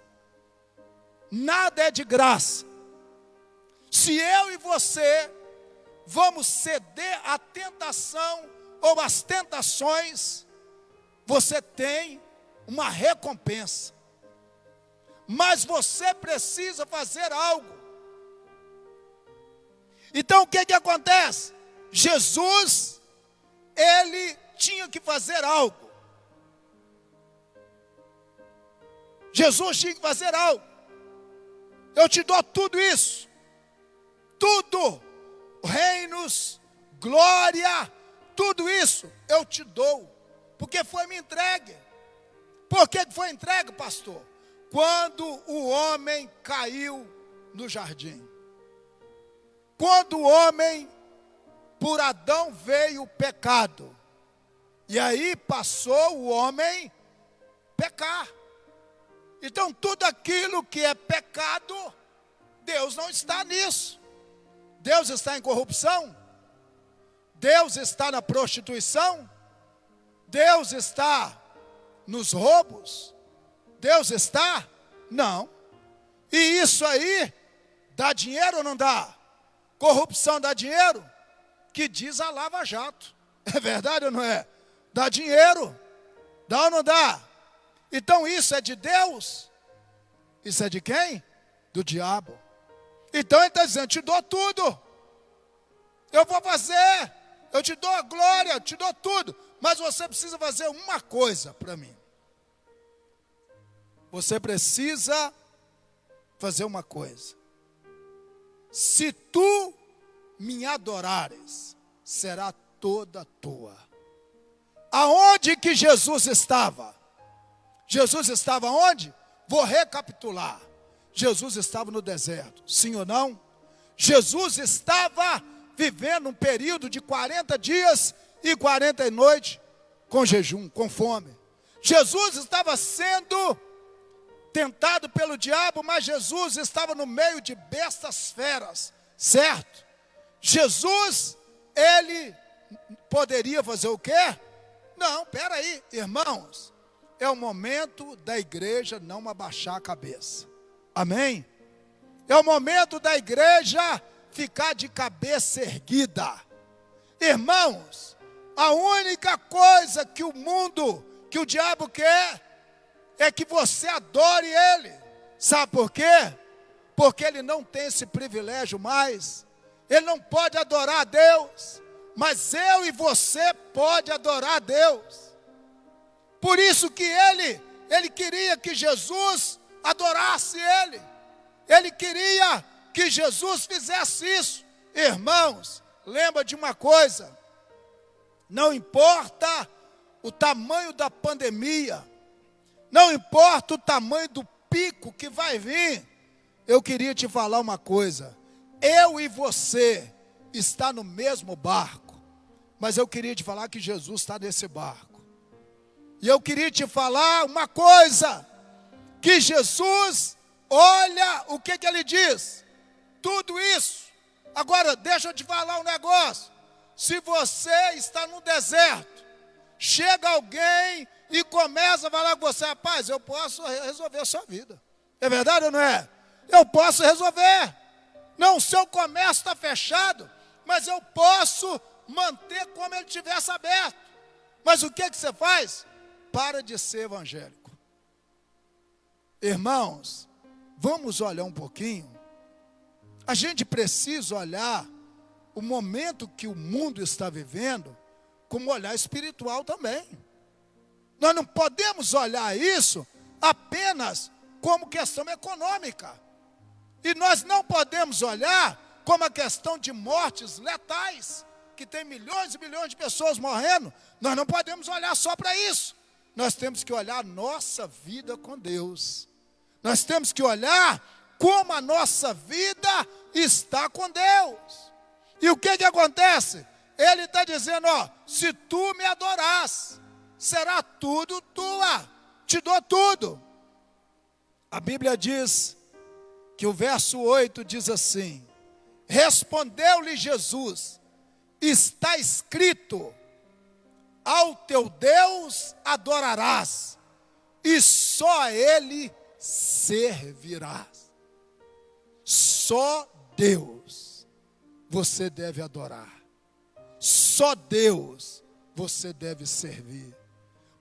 Nada é de graça. Se eu e você vamos ceder à tentação ou às tentações, você tem uma recompensa. Mas você precisa fazer algo. Então o que acontece? Jesus, ele tinha que fazer algo. Jesus tinha que fazer algo. Eu te dou tudo isso. Tudo. Reinos, glória, tudo isso eu te dou. Porque foi me entregue. Por que foi entregue, pastor? Quando o homem caiu no jardim. Quando o homem, por Adão veio o pecado. E aí passou o homem pecar. Então tudo aquilo que é pecado, Deus não está nisso. Deus está em corrupção? Deus está na prostituição? Deus está nos roubos? Deus está? Não. E isso aí dá dinheiro ou não dá? Corrupção dá dinheiro? Que diz a Lava Jato. É verdade ou não é? Dá dinheiro. Dá ou não dá? Então isso é de Deus? Isso é de quem? Do diabo. Então ele está dizendo: te dou tudo. Eu vou fazer. Eu te dou a glória, eu te dou tudo. Mas você precisa fazer uma coisa para mim. Você precisa fazer uma coisa. Se tu me adorares, será toda tua. Aonde que Jesus estava? Jesus estava onde? Vou recapitular. Jesus estava no deserto, sim ou não? Jesus estava vivendo um período de 40 dias e 40 noites com jejum, com fome. Jesus estava sendo tentado pelo diabo, mas Jesus estava no meio de bestas feras, certo? Jesus, ele poderia fazer o quê? Não, peraí, irmãos, é o momento da igreja não abaixar a cabeça, amém? É o momento da igreja ficar de cabeça erguida. Irmãos, a única coisa que o mundo, que o diabo quer, é que você adore ele. Sabe por quê? Porque ele não tem esse privilégio mais. Ele não pode adorar a Deus, mas eu e você pode adorar a Deus. Por isso que ele queria que Jesus adorasse ele. Ele queria que Jesus fizesse isso. Irmãos, lembra de uma coisa: não importa o tamanho da pandemia, não importa o tamanho do pico que vai vir, eu queria te falar uma coisa: eu e você está no mesmo barco, mas eu queria te falar que Jesus está nesse barco. E eu queria te falar uma coisa, que Jesus, olha o que ele diz, tudo isso. Agora deixa eu te falar um negócio: se você está no deserto, chega alguém e começa a falar com você: rapaz, eu posso resolver a sua vida. É verdade ou não é? Eu posso resolver. Não, o seu comércio está fechado, mas eu posso manter como ele tivesse aberto. Mas o que você faz? Para de ser evangélico. Irmãos, vamos olhar um pouquinho. A gente precisa olhar o momento que o mundo está vivendo como olhar espiritual também. Nós não podemos olhar isso apenas como questão econômica. E nós não podemos olhar como a questão de mortes letais, que tem milhões e milhões de pessoas morrendo. Nós não podemos olhar só para isso. Nós temos que olhar a nossa vida com Deus. Nós temos que olhar como a nossa vida está com Deus. E o que acontece? Ele está dizendo, ó, se tu me adoras, será tudo tua, te dou tudo. A Bíblia diz que o verso 8 diz assim: respondeu-lhe Jesus, está escrito, ao teu Deus adorarás, e só a Ele servirás. Só Deus você deve adorar. Só Deus você deve servir.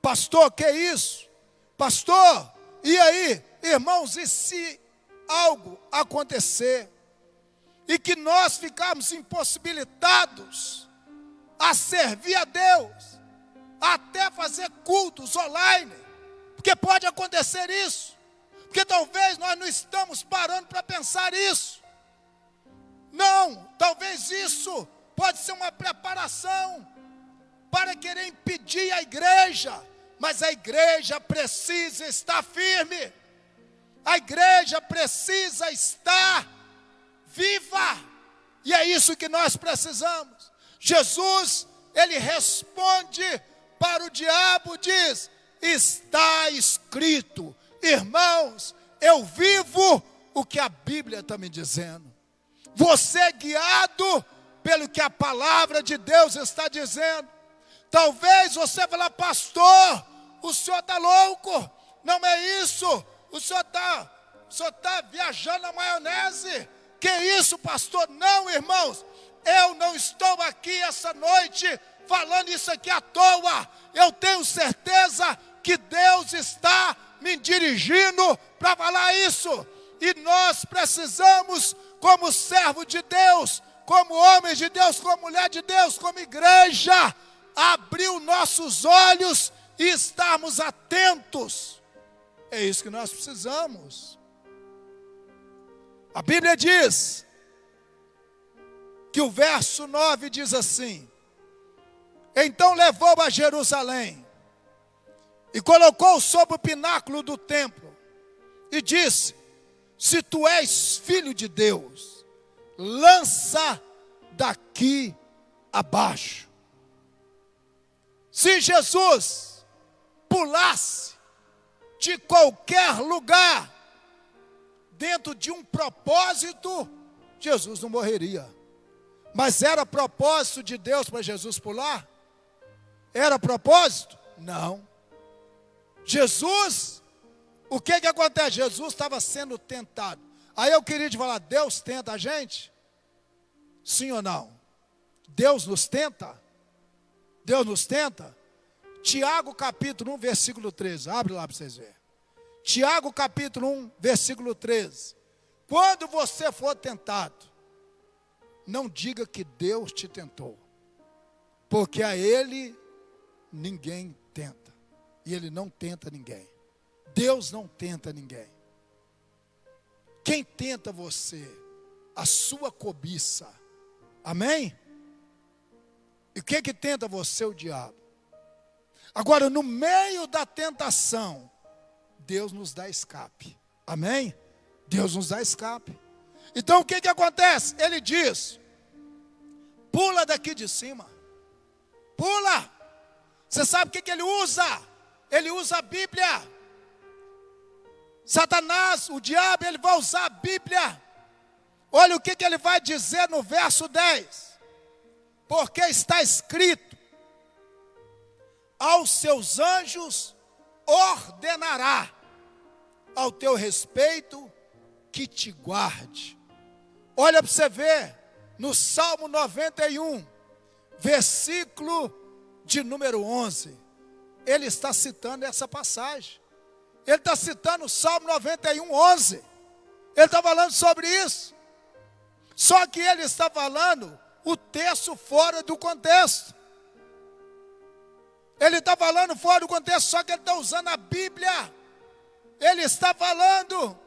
Pastor, que é isso? Pastor, e aí? Irmãos, e se algo acontecer e que nós ficarmos impossibilitados a servir a Deus, até fazer cultos online, porque pode acontecer isso, porque talvez nós não estamos parando para pensar isso. Não, talvez isso pode ser uma preparação para querer impedir a igreja, mas a igreja precisa estar firme, a igreja precisa estar viva, e é isso que nós precisamos. Jesus, ele responde para o diabo, diz, está escrito. Irmãos, eu vivo o que a Bíblia está me dizendo. Você é guiado pelo que a palavra de Deus está dizendo. Talvez você fale, pastor, o senhor está louco, não é isso, o senhor está viajando na maionese. Que isso, pastor? Não, irmãos, eu não estou aqui essa noite falando isso aqui à toa. Eu tenho certeza que Deus está me dirigindo para falar isso. E nós precisamos, como servo de Deus, como homens de Deus, como mulher de Deus, como igreja, abrir os nossos olhos e estarmos atentos. É isso que nós precisamos. A Bíblia diz que o verso 9 diz assim: então levou a Jerusalém e colocou sobre o pináculo do templo e disse: se tu és filho de Deus, lança daqui abaixo. Se Jesus pulasse de qualquer lugar dentro de um propósito, Jesus não morreria. Mas era propósito de Deus para Jesus pular? Era propósito? Não. Jesus, o que acontece? Jesus estava sendo tentado. Aí eu queria te falar, Deus tenta a gente? Sim ou não? Deus nos tenta? Deus nos tenta? Tiago capítulo 1, versículo 13. Abre lá para vocês verem. Tiago capítulo 1, versículo 13. Quando você for tentado, não diga que Deus te tentou, porque a Ele ninguém tenta, e Ele não tenta ninguém. Deus não tenta ninguém. Quem tenta você? A sua cobiça. Amém? E o que tenta você? O diabo. Agora, no meio da tentação, Deus nos dá escape. Amém? Deus nos dá escape. Então o que acontece? Ele diz: pula daqui de cima. Pula. Você sabe o que ele usa? Ele usa a Bíblia. Satanás, o diabo, ele vai usar a Bíblia. Olha o que ele vai dizer no verso 10. Porque está escrito: aos seus anjos ordenará ao teu respeito que te guarde. Olha para você ver, no Salmo 91, versículo de número 11, ele está citando essa passagem. Ele está citando o Salmo 91, 11. Ele está falando sobre isso. Só que ele está falando o texto fora do contexto. Ele está falando fora do contexto, só que ele está usando a Bíblia. Ele está falando,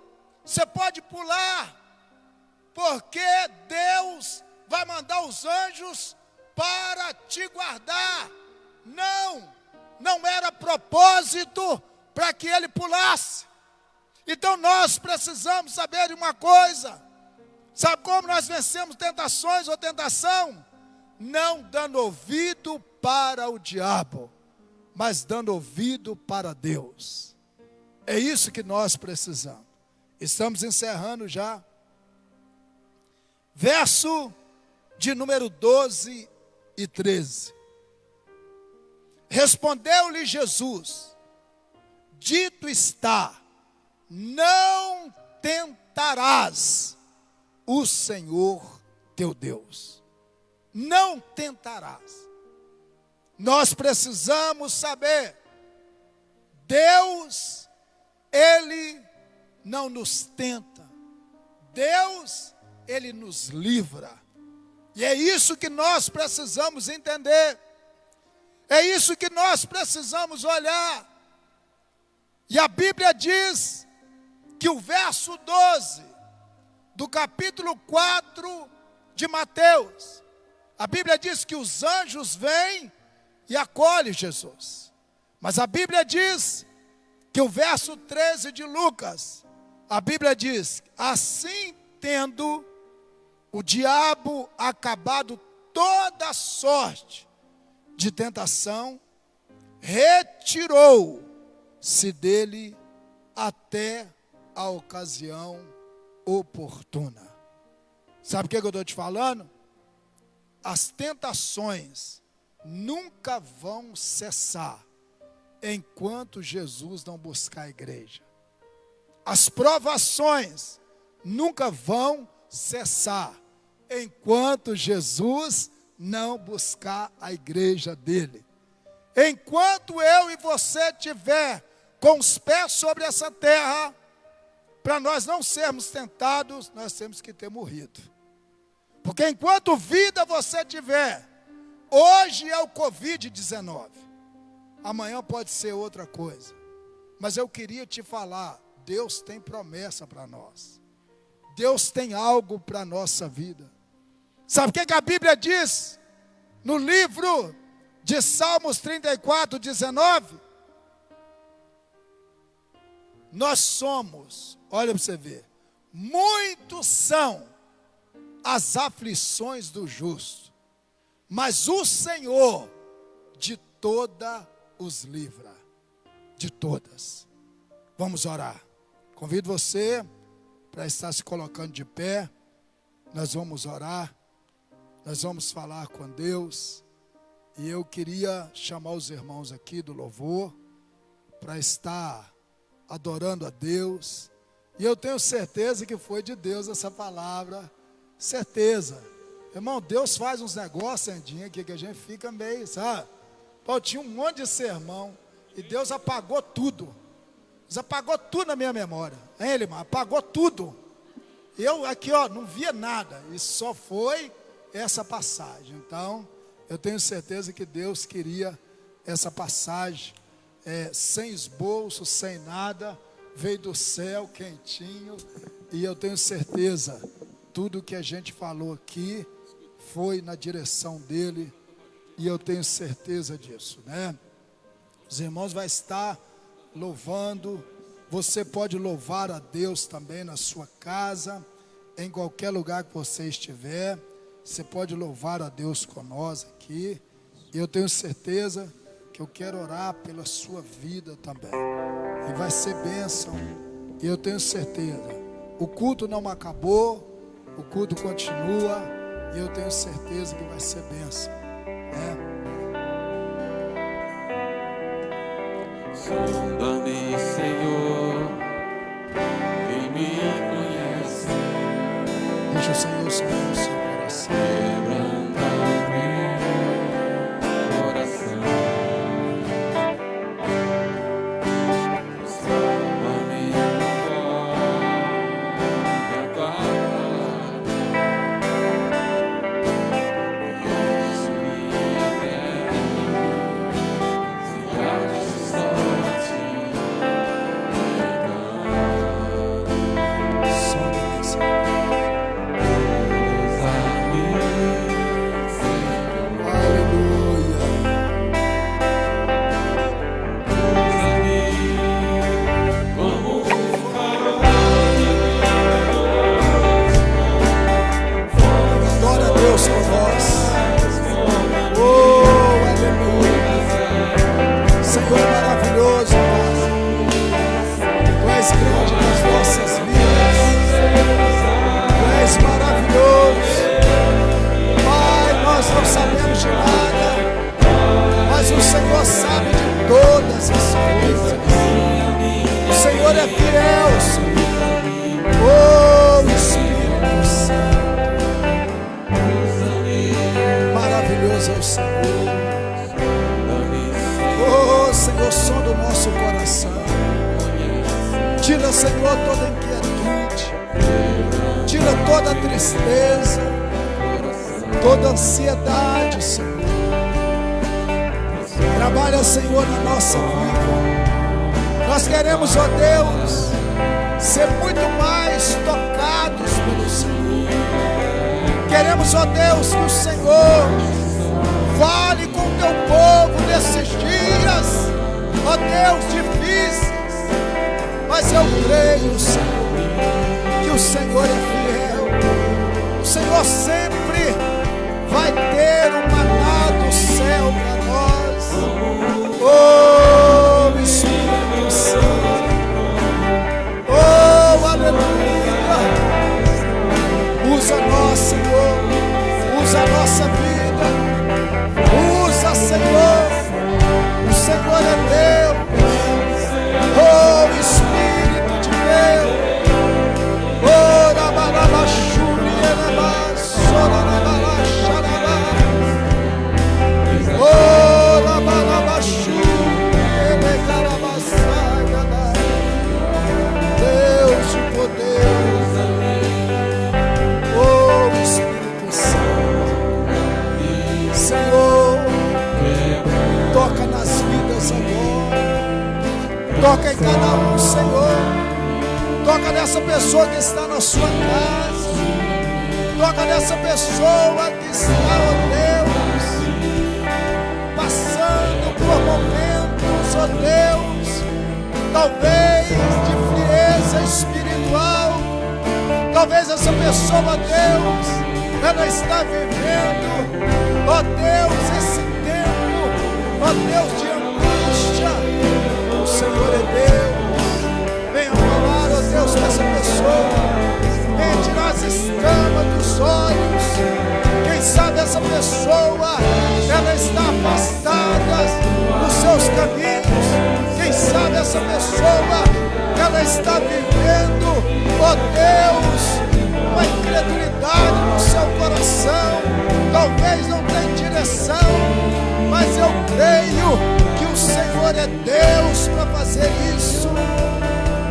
você pode pular, porque Deus vai mandar os anjos para te guardar. Não era propósito para que ele pulasse. Então nós precisamos saber de uma coisa. Sabe como nós vencemos tentações ou tentação? Não dando ouvido para o diabo, mas dando ouvido para Deus. É isso que nós precisamos. Estamos encerrando já. Verso de número 12 e 13. Respondeu-lhe Jesus: dito está, não tentarás o Senhor teu Deus. Não tentarás. Nós precisamos saber, Deus, Ele não nos tenta. Deus, Ele nos livra. E é isso que nós precisamos entender. É isso que nós precisamos olhar. E a Bíblia diz que o verso 12 do capítulo 4 de Mateus, a Bíblia diz que os anjos vêm e acolhem Jesus. Mas a Bíblia diz que o verso 13 de Lucas, a Bíblia diz: assim tendo o diabo acabado toda sorte de tentação, retirou-se dele até a ocasião oportuna. Sabe o que eu estou te falando? As tentações nunca vão cessar enquanto Jesus não buscar a igreja. As provações nunca vão cessar enquanto Jesus não buscar a igreja dele. Enquanto eu e você tiver com os pés sobre essa terra, para nós não sermos tentados, nós temos que ter morrido. Porque enquanto vida você tiver, hoje é o Covid-19, amanhã pode ser outra coisa. Mas eu queria te falar, Deus tem promessa para nós. Deus tem algo para a nossa vida. Sabe o que a Bíblia diz? No livro de Salmos 34, 19. Nós somos, olha para você ver, muitos são as aflições do justo, mas o Senhor de todas os livra, de todas. Vamos orar. Convido você para estar se colocando de pé. Nós vamos orar, nós vamos falar com Deus. E eu queria chamar os irmãos aqui do louvor para estar adorando a Deus. E eu tenho certeza que foi de Deus essa palavra, certeza. Irmão, Deus faz uns negócios, Andinha, aqui que a gente fica meio, sabe? Pô, tinha um monte de sermão e Deus apagou tudo. Deus apagou tudo na minha memória. Hein, Elimar? Apagou tudo. Eu aqui, ó, não via nada. E só foi essa passagem. Então, eu tenho certeza que Deus queria essa passagem, sem esboço, sem nada. Veio do céu, quentinho. E eu tenho certeza, tudo que a gente falou aqui foi na direção dele. E eu tenho certeza disso, né? Os irmãos vão estar louvando. Você pode louvar a Deus também na sua casa, em qualquer lugar que você estiver. Você pode louvar a Deus com nós aqui. E eu tenho certeza que eu quero orar pela sua vida também. E vai ser bênção. E eu tenho certeza. O culto não acabou. O culto continua. E eu tenho certeza que vai ser bênção, né? Sonda-me, Senhor, quem me conhece. Deixa o Senhor sonhar o seu coração. Quebranta-me, coração. Salva-me da tua palavra. Ouço minha terra, cidade só a ti. Sonda-me, Senhor. Aleluia. Adora a Deus com nós. Oh, aleluia. Senhor maravilhoso, Tu és grande nas nossas vidas. Tu és maravilhoso. Pai, nós não sabemos de nada, mas o Senhor sabe de todas as coisas. O Senhor é fiel, Senhor. Oh, Espírito Santo. Maravilhoso é o Senhor. Oh, Senhor, som do nosso coração. Tira, Senhor, toda inquietude. Tira toda tristeza, toda ansiedade, Senhor. Trabalha, Senhor, na nossa vida. Nós queremos, ó Deus, ser muito mais tocados pelo Senhor. Queremos, ó Deus, que o Senhor fale com o teu povo nesses dias, ó Deus, difíceis. Mas eu creio, Senhor, que o Senhor é fiel. O Senhor sempre vai ter um maná do céu para nós. Oh, Espírito Santo. Oh, aleluia. Usa nós, Senhor. Usa a nossa vida. Usa, Senhor. O Senhor é Deus. Oh, Espírito de Deus. Oh, Rabarabachuri, oh, Deus de poder. Oh, Espírito Santo. Senhor, toca nas vidas agora. Toca em cada um, Senhor. Toca nessa pessoa que está na sua casa. Toca nessa pessoa que está, ó Deus, passando por momentos, ó Deus, talvez de frieza espiritual. Talvez essa pessoa, ó Deus, ela está vivendo, ó Deus, esse tempo, ó Deus de angústia. O Senhor é Deus. Venha falar, ó Deus, com essa pessoa. Venha tirar as escamas dos olhos. Quem sabe essa pessoa, ela está afastada dos seus caminhos. Quem sabe essa pessoa, ela está vivendo, ó Deus, uma incredulidade no seu coração. Talvez não tenha direção, mas eu creio que o Senhor é Deus para fazer isso.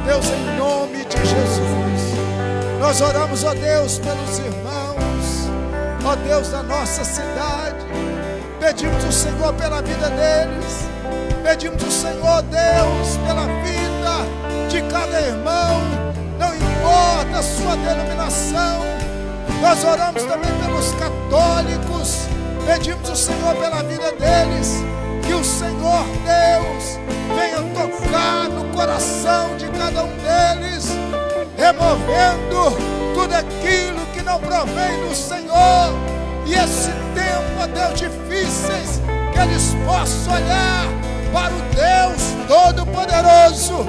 Deus, em nome de Jesus, nós oramos, ó Deus, pelos irmãos, ó Deus da nossa cidade. Pedimos o Senhor pela vida deles. Pedimos o Senhor, Deus, pela vida de cada irmão, não importa a sua denominação. Nós oramos também pelos católicos. Pedimos o Senhor pela vida deles. Que o Senhor, Deus, venha tocar no coração de cada um deles, removendo tudo aquilo que não provém do Senhor. E esse tempo, ó Deus, difíceis, que eles possam olhar para o Deus Todo-Poderoso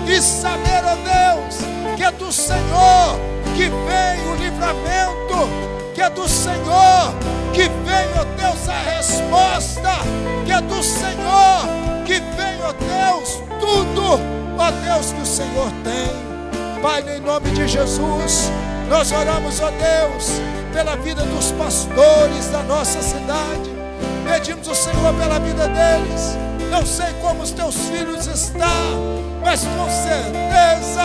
e saber, ó Deus, que é do Senhor que vem o livramento, que é do Senhor que vem, ó Deus, a resposta, que é do Senhor que vem, ó Deus, tudo, ó Deus, que o Senhor tem. Pai, em nome de Jesus, nós oramos, ó Deus, pela vida dos pastores da nossa cidade. Pedimos o Senhor pela vida deles. Não sei como os teus filhos estão, mas com certeza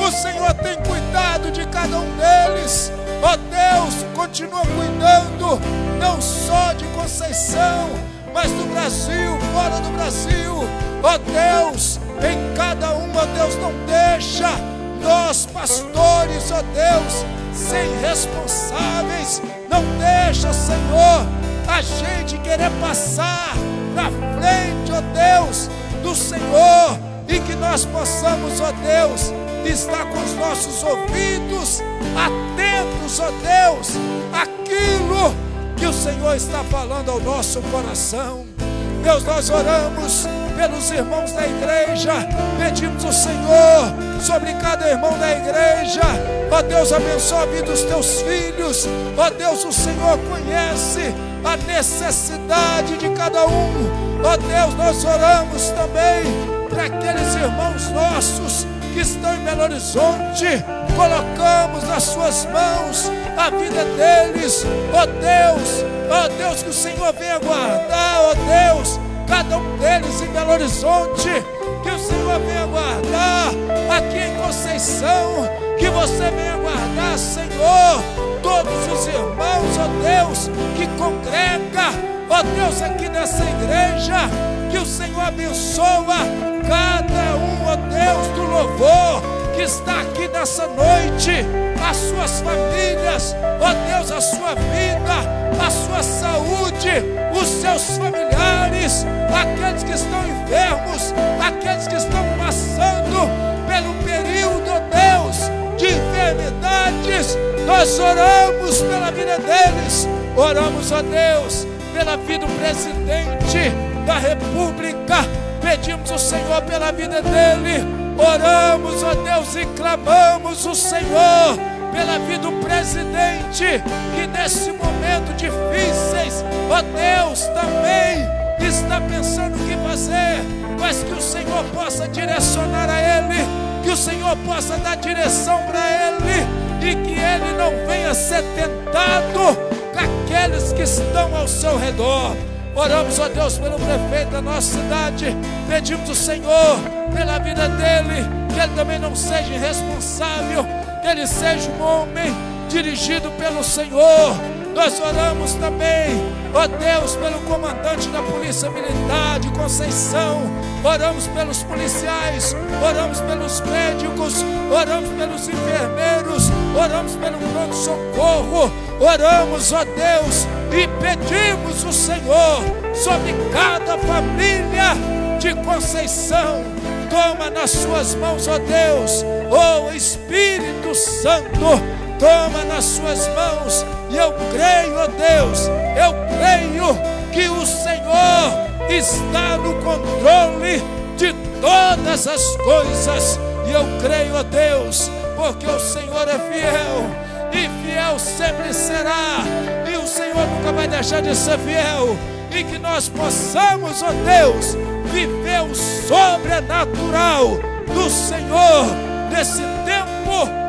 o Senhor tem cuidado de cada um deles. Ó Deus, continua cuidando não só de Conceição, mas do Brasil, fora do Brasil. Ó Deus, em cada um, ó Deus, não deixa nós pastores, ó Deus, sem responsáveis. Não deixa, Senhor, a gente querer passar na frente, ó Deus, do Senhor, e que nós possamos, ó Deus, estar com os nossos ouvidos atentos, ó Deus, àquilo que o Senhor está falando ao nosso coração. Deus, nós oramos pelos irmãos da igreja, pedimos o Senhor sobre cada irmão da igreja. Ó Deus, abençoa a vida dos teus filhos. Ó Deus, o Senhor conhece a necessidade de cada um. Ó Deus, nós oramos também para aqueles irmãos nossos que estão em Belo Horizonte. Colocamos nas suas mãos a vida deles. Ó Deus, que o Senhor venha guardar, ó Deus, cada um deles em Belo Horizonte. Que o Senhor venha guardar aqui em Conceição. Que você venha guardar, Senhor, todos os irmãos, ó Deus, que congrega, ó Deus, aqui nessa igreja. Que o Senhor abençoa cada um, ó Deus, do louvor que está aqui nessa noite, as suas famílias, ó Deus, a sua vida, a sua saúde, os seus familiares, aqueles que estão enfermos, aqueles que estão passando pelo período, ó Deus, de enfermidades. Nós oramos pela vida deles. Oramos, ó Deus, pela vida do presidente da República. Pedimos o Senhor pela vida dele. Oramos, ó Deus, e clamamos o Senhor pela vida do presidente, que nesse momento difíceis, ó Deus, também está pensando o que fazer, mas que o Senhor possa direcionar a ele, que o Senhor possa dar direção para ele, e que ele não venha ser tentado com aqueles que estão ao seu redor. Oramos, ó Deus, pelo prefeito da nossa cidade. Pedimos o Senhor pela vida dele, que ele também não seja irresponsável, que ele seja um homem dirigido pelo Senhor. Nós oramos também, ó Deus, pelo comandante da Polícia Militar de Conceição. Oramos pelos policiais, oramos pelos médicos, oramos pelos enfermeiros, oramos pelo pronto-socorro. Oramos, ó Deus, e pedimos o Senhor sobre cada família de Conceição. Toma nas suas mãos, ó Deus, ó Espírito Santo, toma nas suas mãos. E eu creio, ó Deus, eu creio que o Senhor está no controle de todas as coisas. E eu creio, ó Deus, porque o Senhor é fiel, e fiel sempre será, e o Senhor nunca vai deixar de ser fiel. E que nós possamos, ó Deus, viver o sobrenatural do Senhor nesse tempo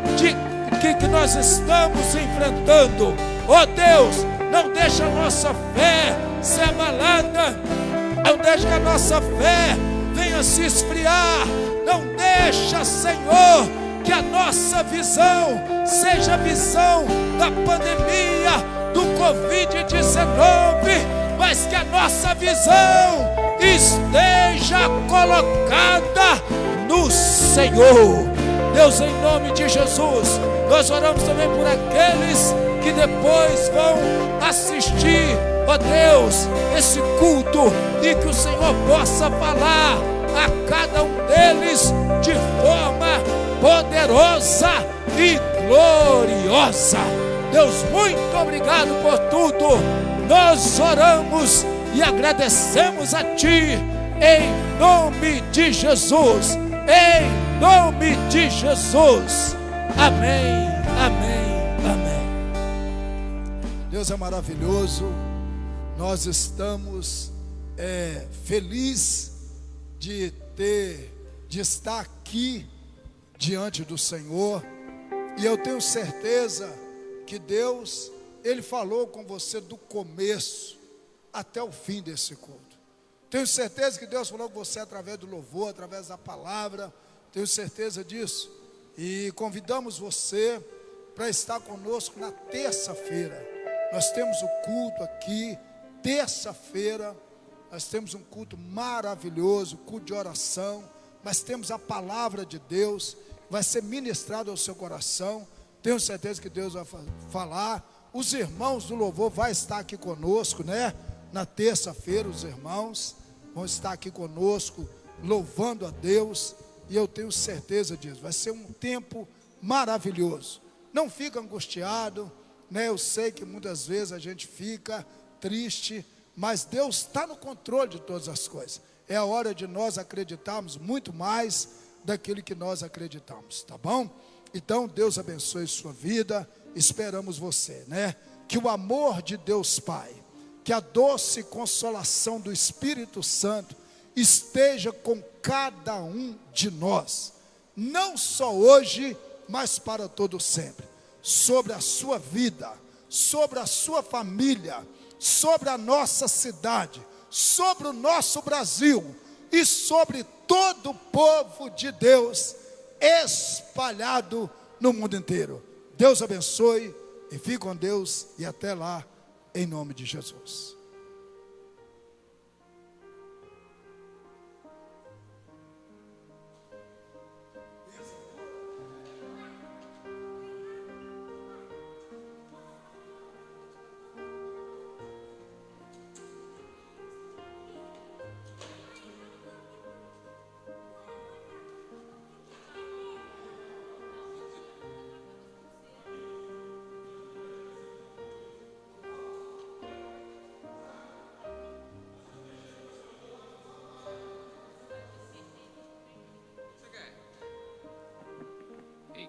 que nós estamos enfrentando. Ó Deus, não deixa a nossa fé ser abalada, não deixa que a nossa fé venha se esfriar, não deixa, Senhor, que a nossa visão seja a visão da pandemia, do Covid-19, mas que a nossa visão esteja colocada no Senhor. Deus, em nome de Jesus, nós oramos também por aqueles que depois vão assistir, ó Deus, esse culto, e que o Senhor possa falar a cada um deles de forma poderosa e gloriosa. Deus, muito obrigado por tudo. Nós oramos e agradecemos a Ti, em nome de Jesus, em nome de Jesus. Amém, amém, amém. Deus é maravilhoso. Nós estamos felizes de estar aqui diante do Senhor, e eu tenho certeza que Deus, Ele falou com você do começo até o fim desse culto. Tenho certeza que Deus falou com você através do louvor, através da palavra, tenho certeza disso, e convidamos você para estar conosco na terça-feira. Nós temos o culto aqui, terça-feira, nós temos um culto maravilhoso, culto de oração, mas temos a palavra de Deus, vai ser ministrado ao seu coração. Tenho certeza que Deus vai falar. Os irmãos do louvor vão estar aqui conosco, né? Na terça-feira os irmãos vão estar aqui conosco, louvando a Deus, e eu tenho certeza disso. Vai ser um tempo maravilhoso. Não fica angustiado, né? Eu sei que muitas vezes a gente fica triste, mas Deus está no controle de todas as coisas. É a hora de nós acreditarmos muito mais daquilo que nós acreditamos, tá bom? Então Deus abençoe sua vida, esperamos você, né? Que o amor de Deus Pai, que a doce consolação do Espírito Santo esteja com cada um de nós, não só hoje, mas para todo sempre, sobre a sua vida, sobre a sua família, sobre a nossa cidade, sobre o nosso Brasil e sobre todo o povo de Deus espalhado no mundo inteiro. Deus abençoe e fique com Deus, e até lá, em nome de Jesus.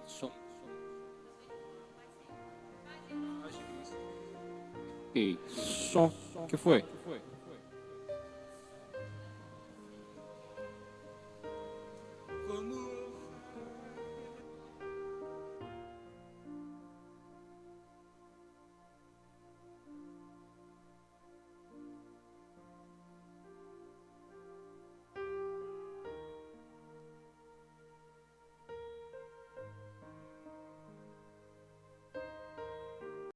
Som. Ei, som. O que foi?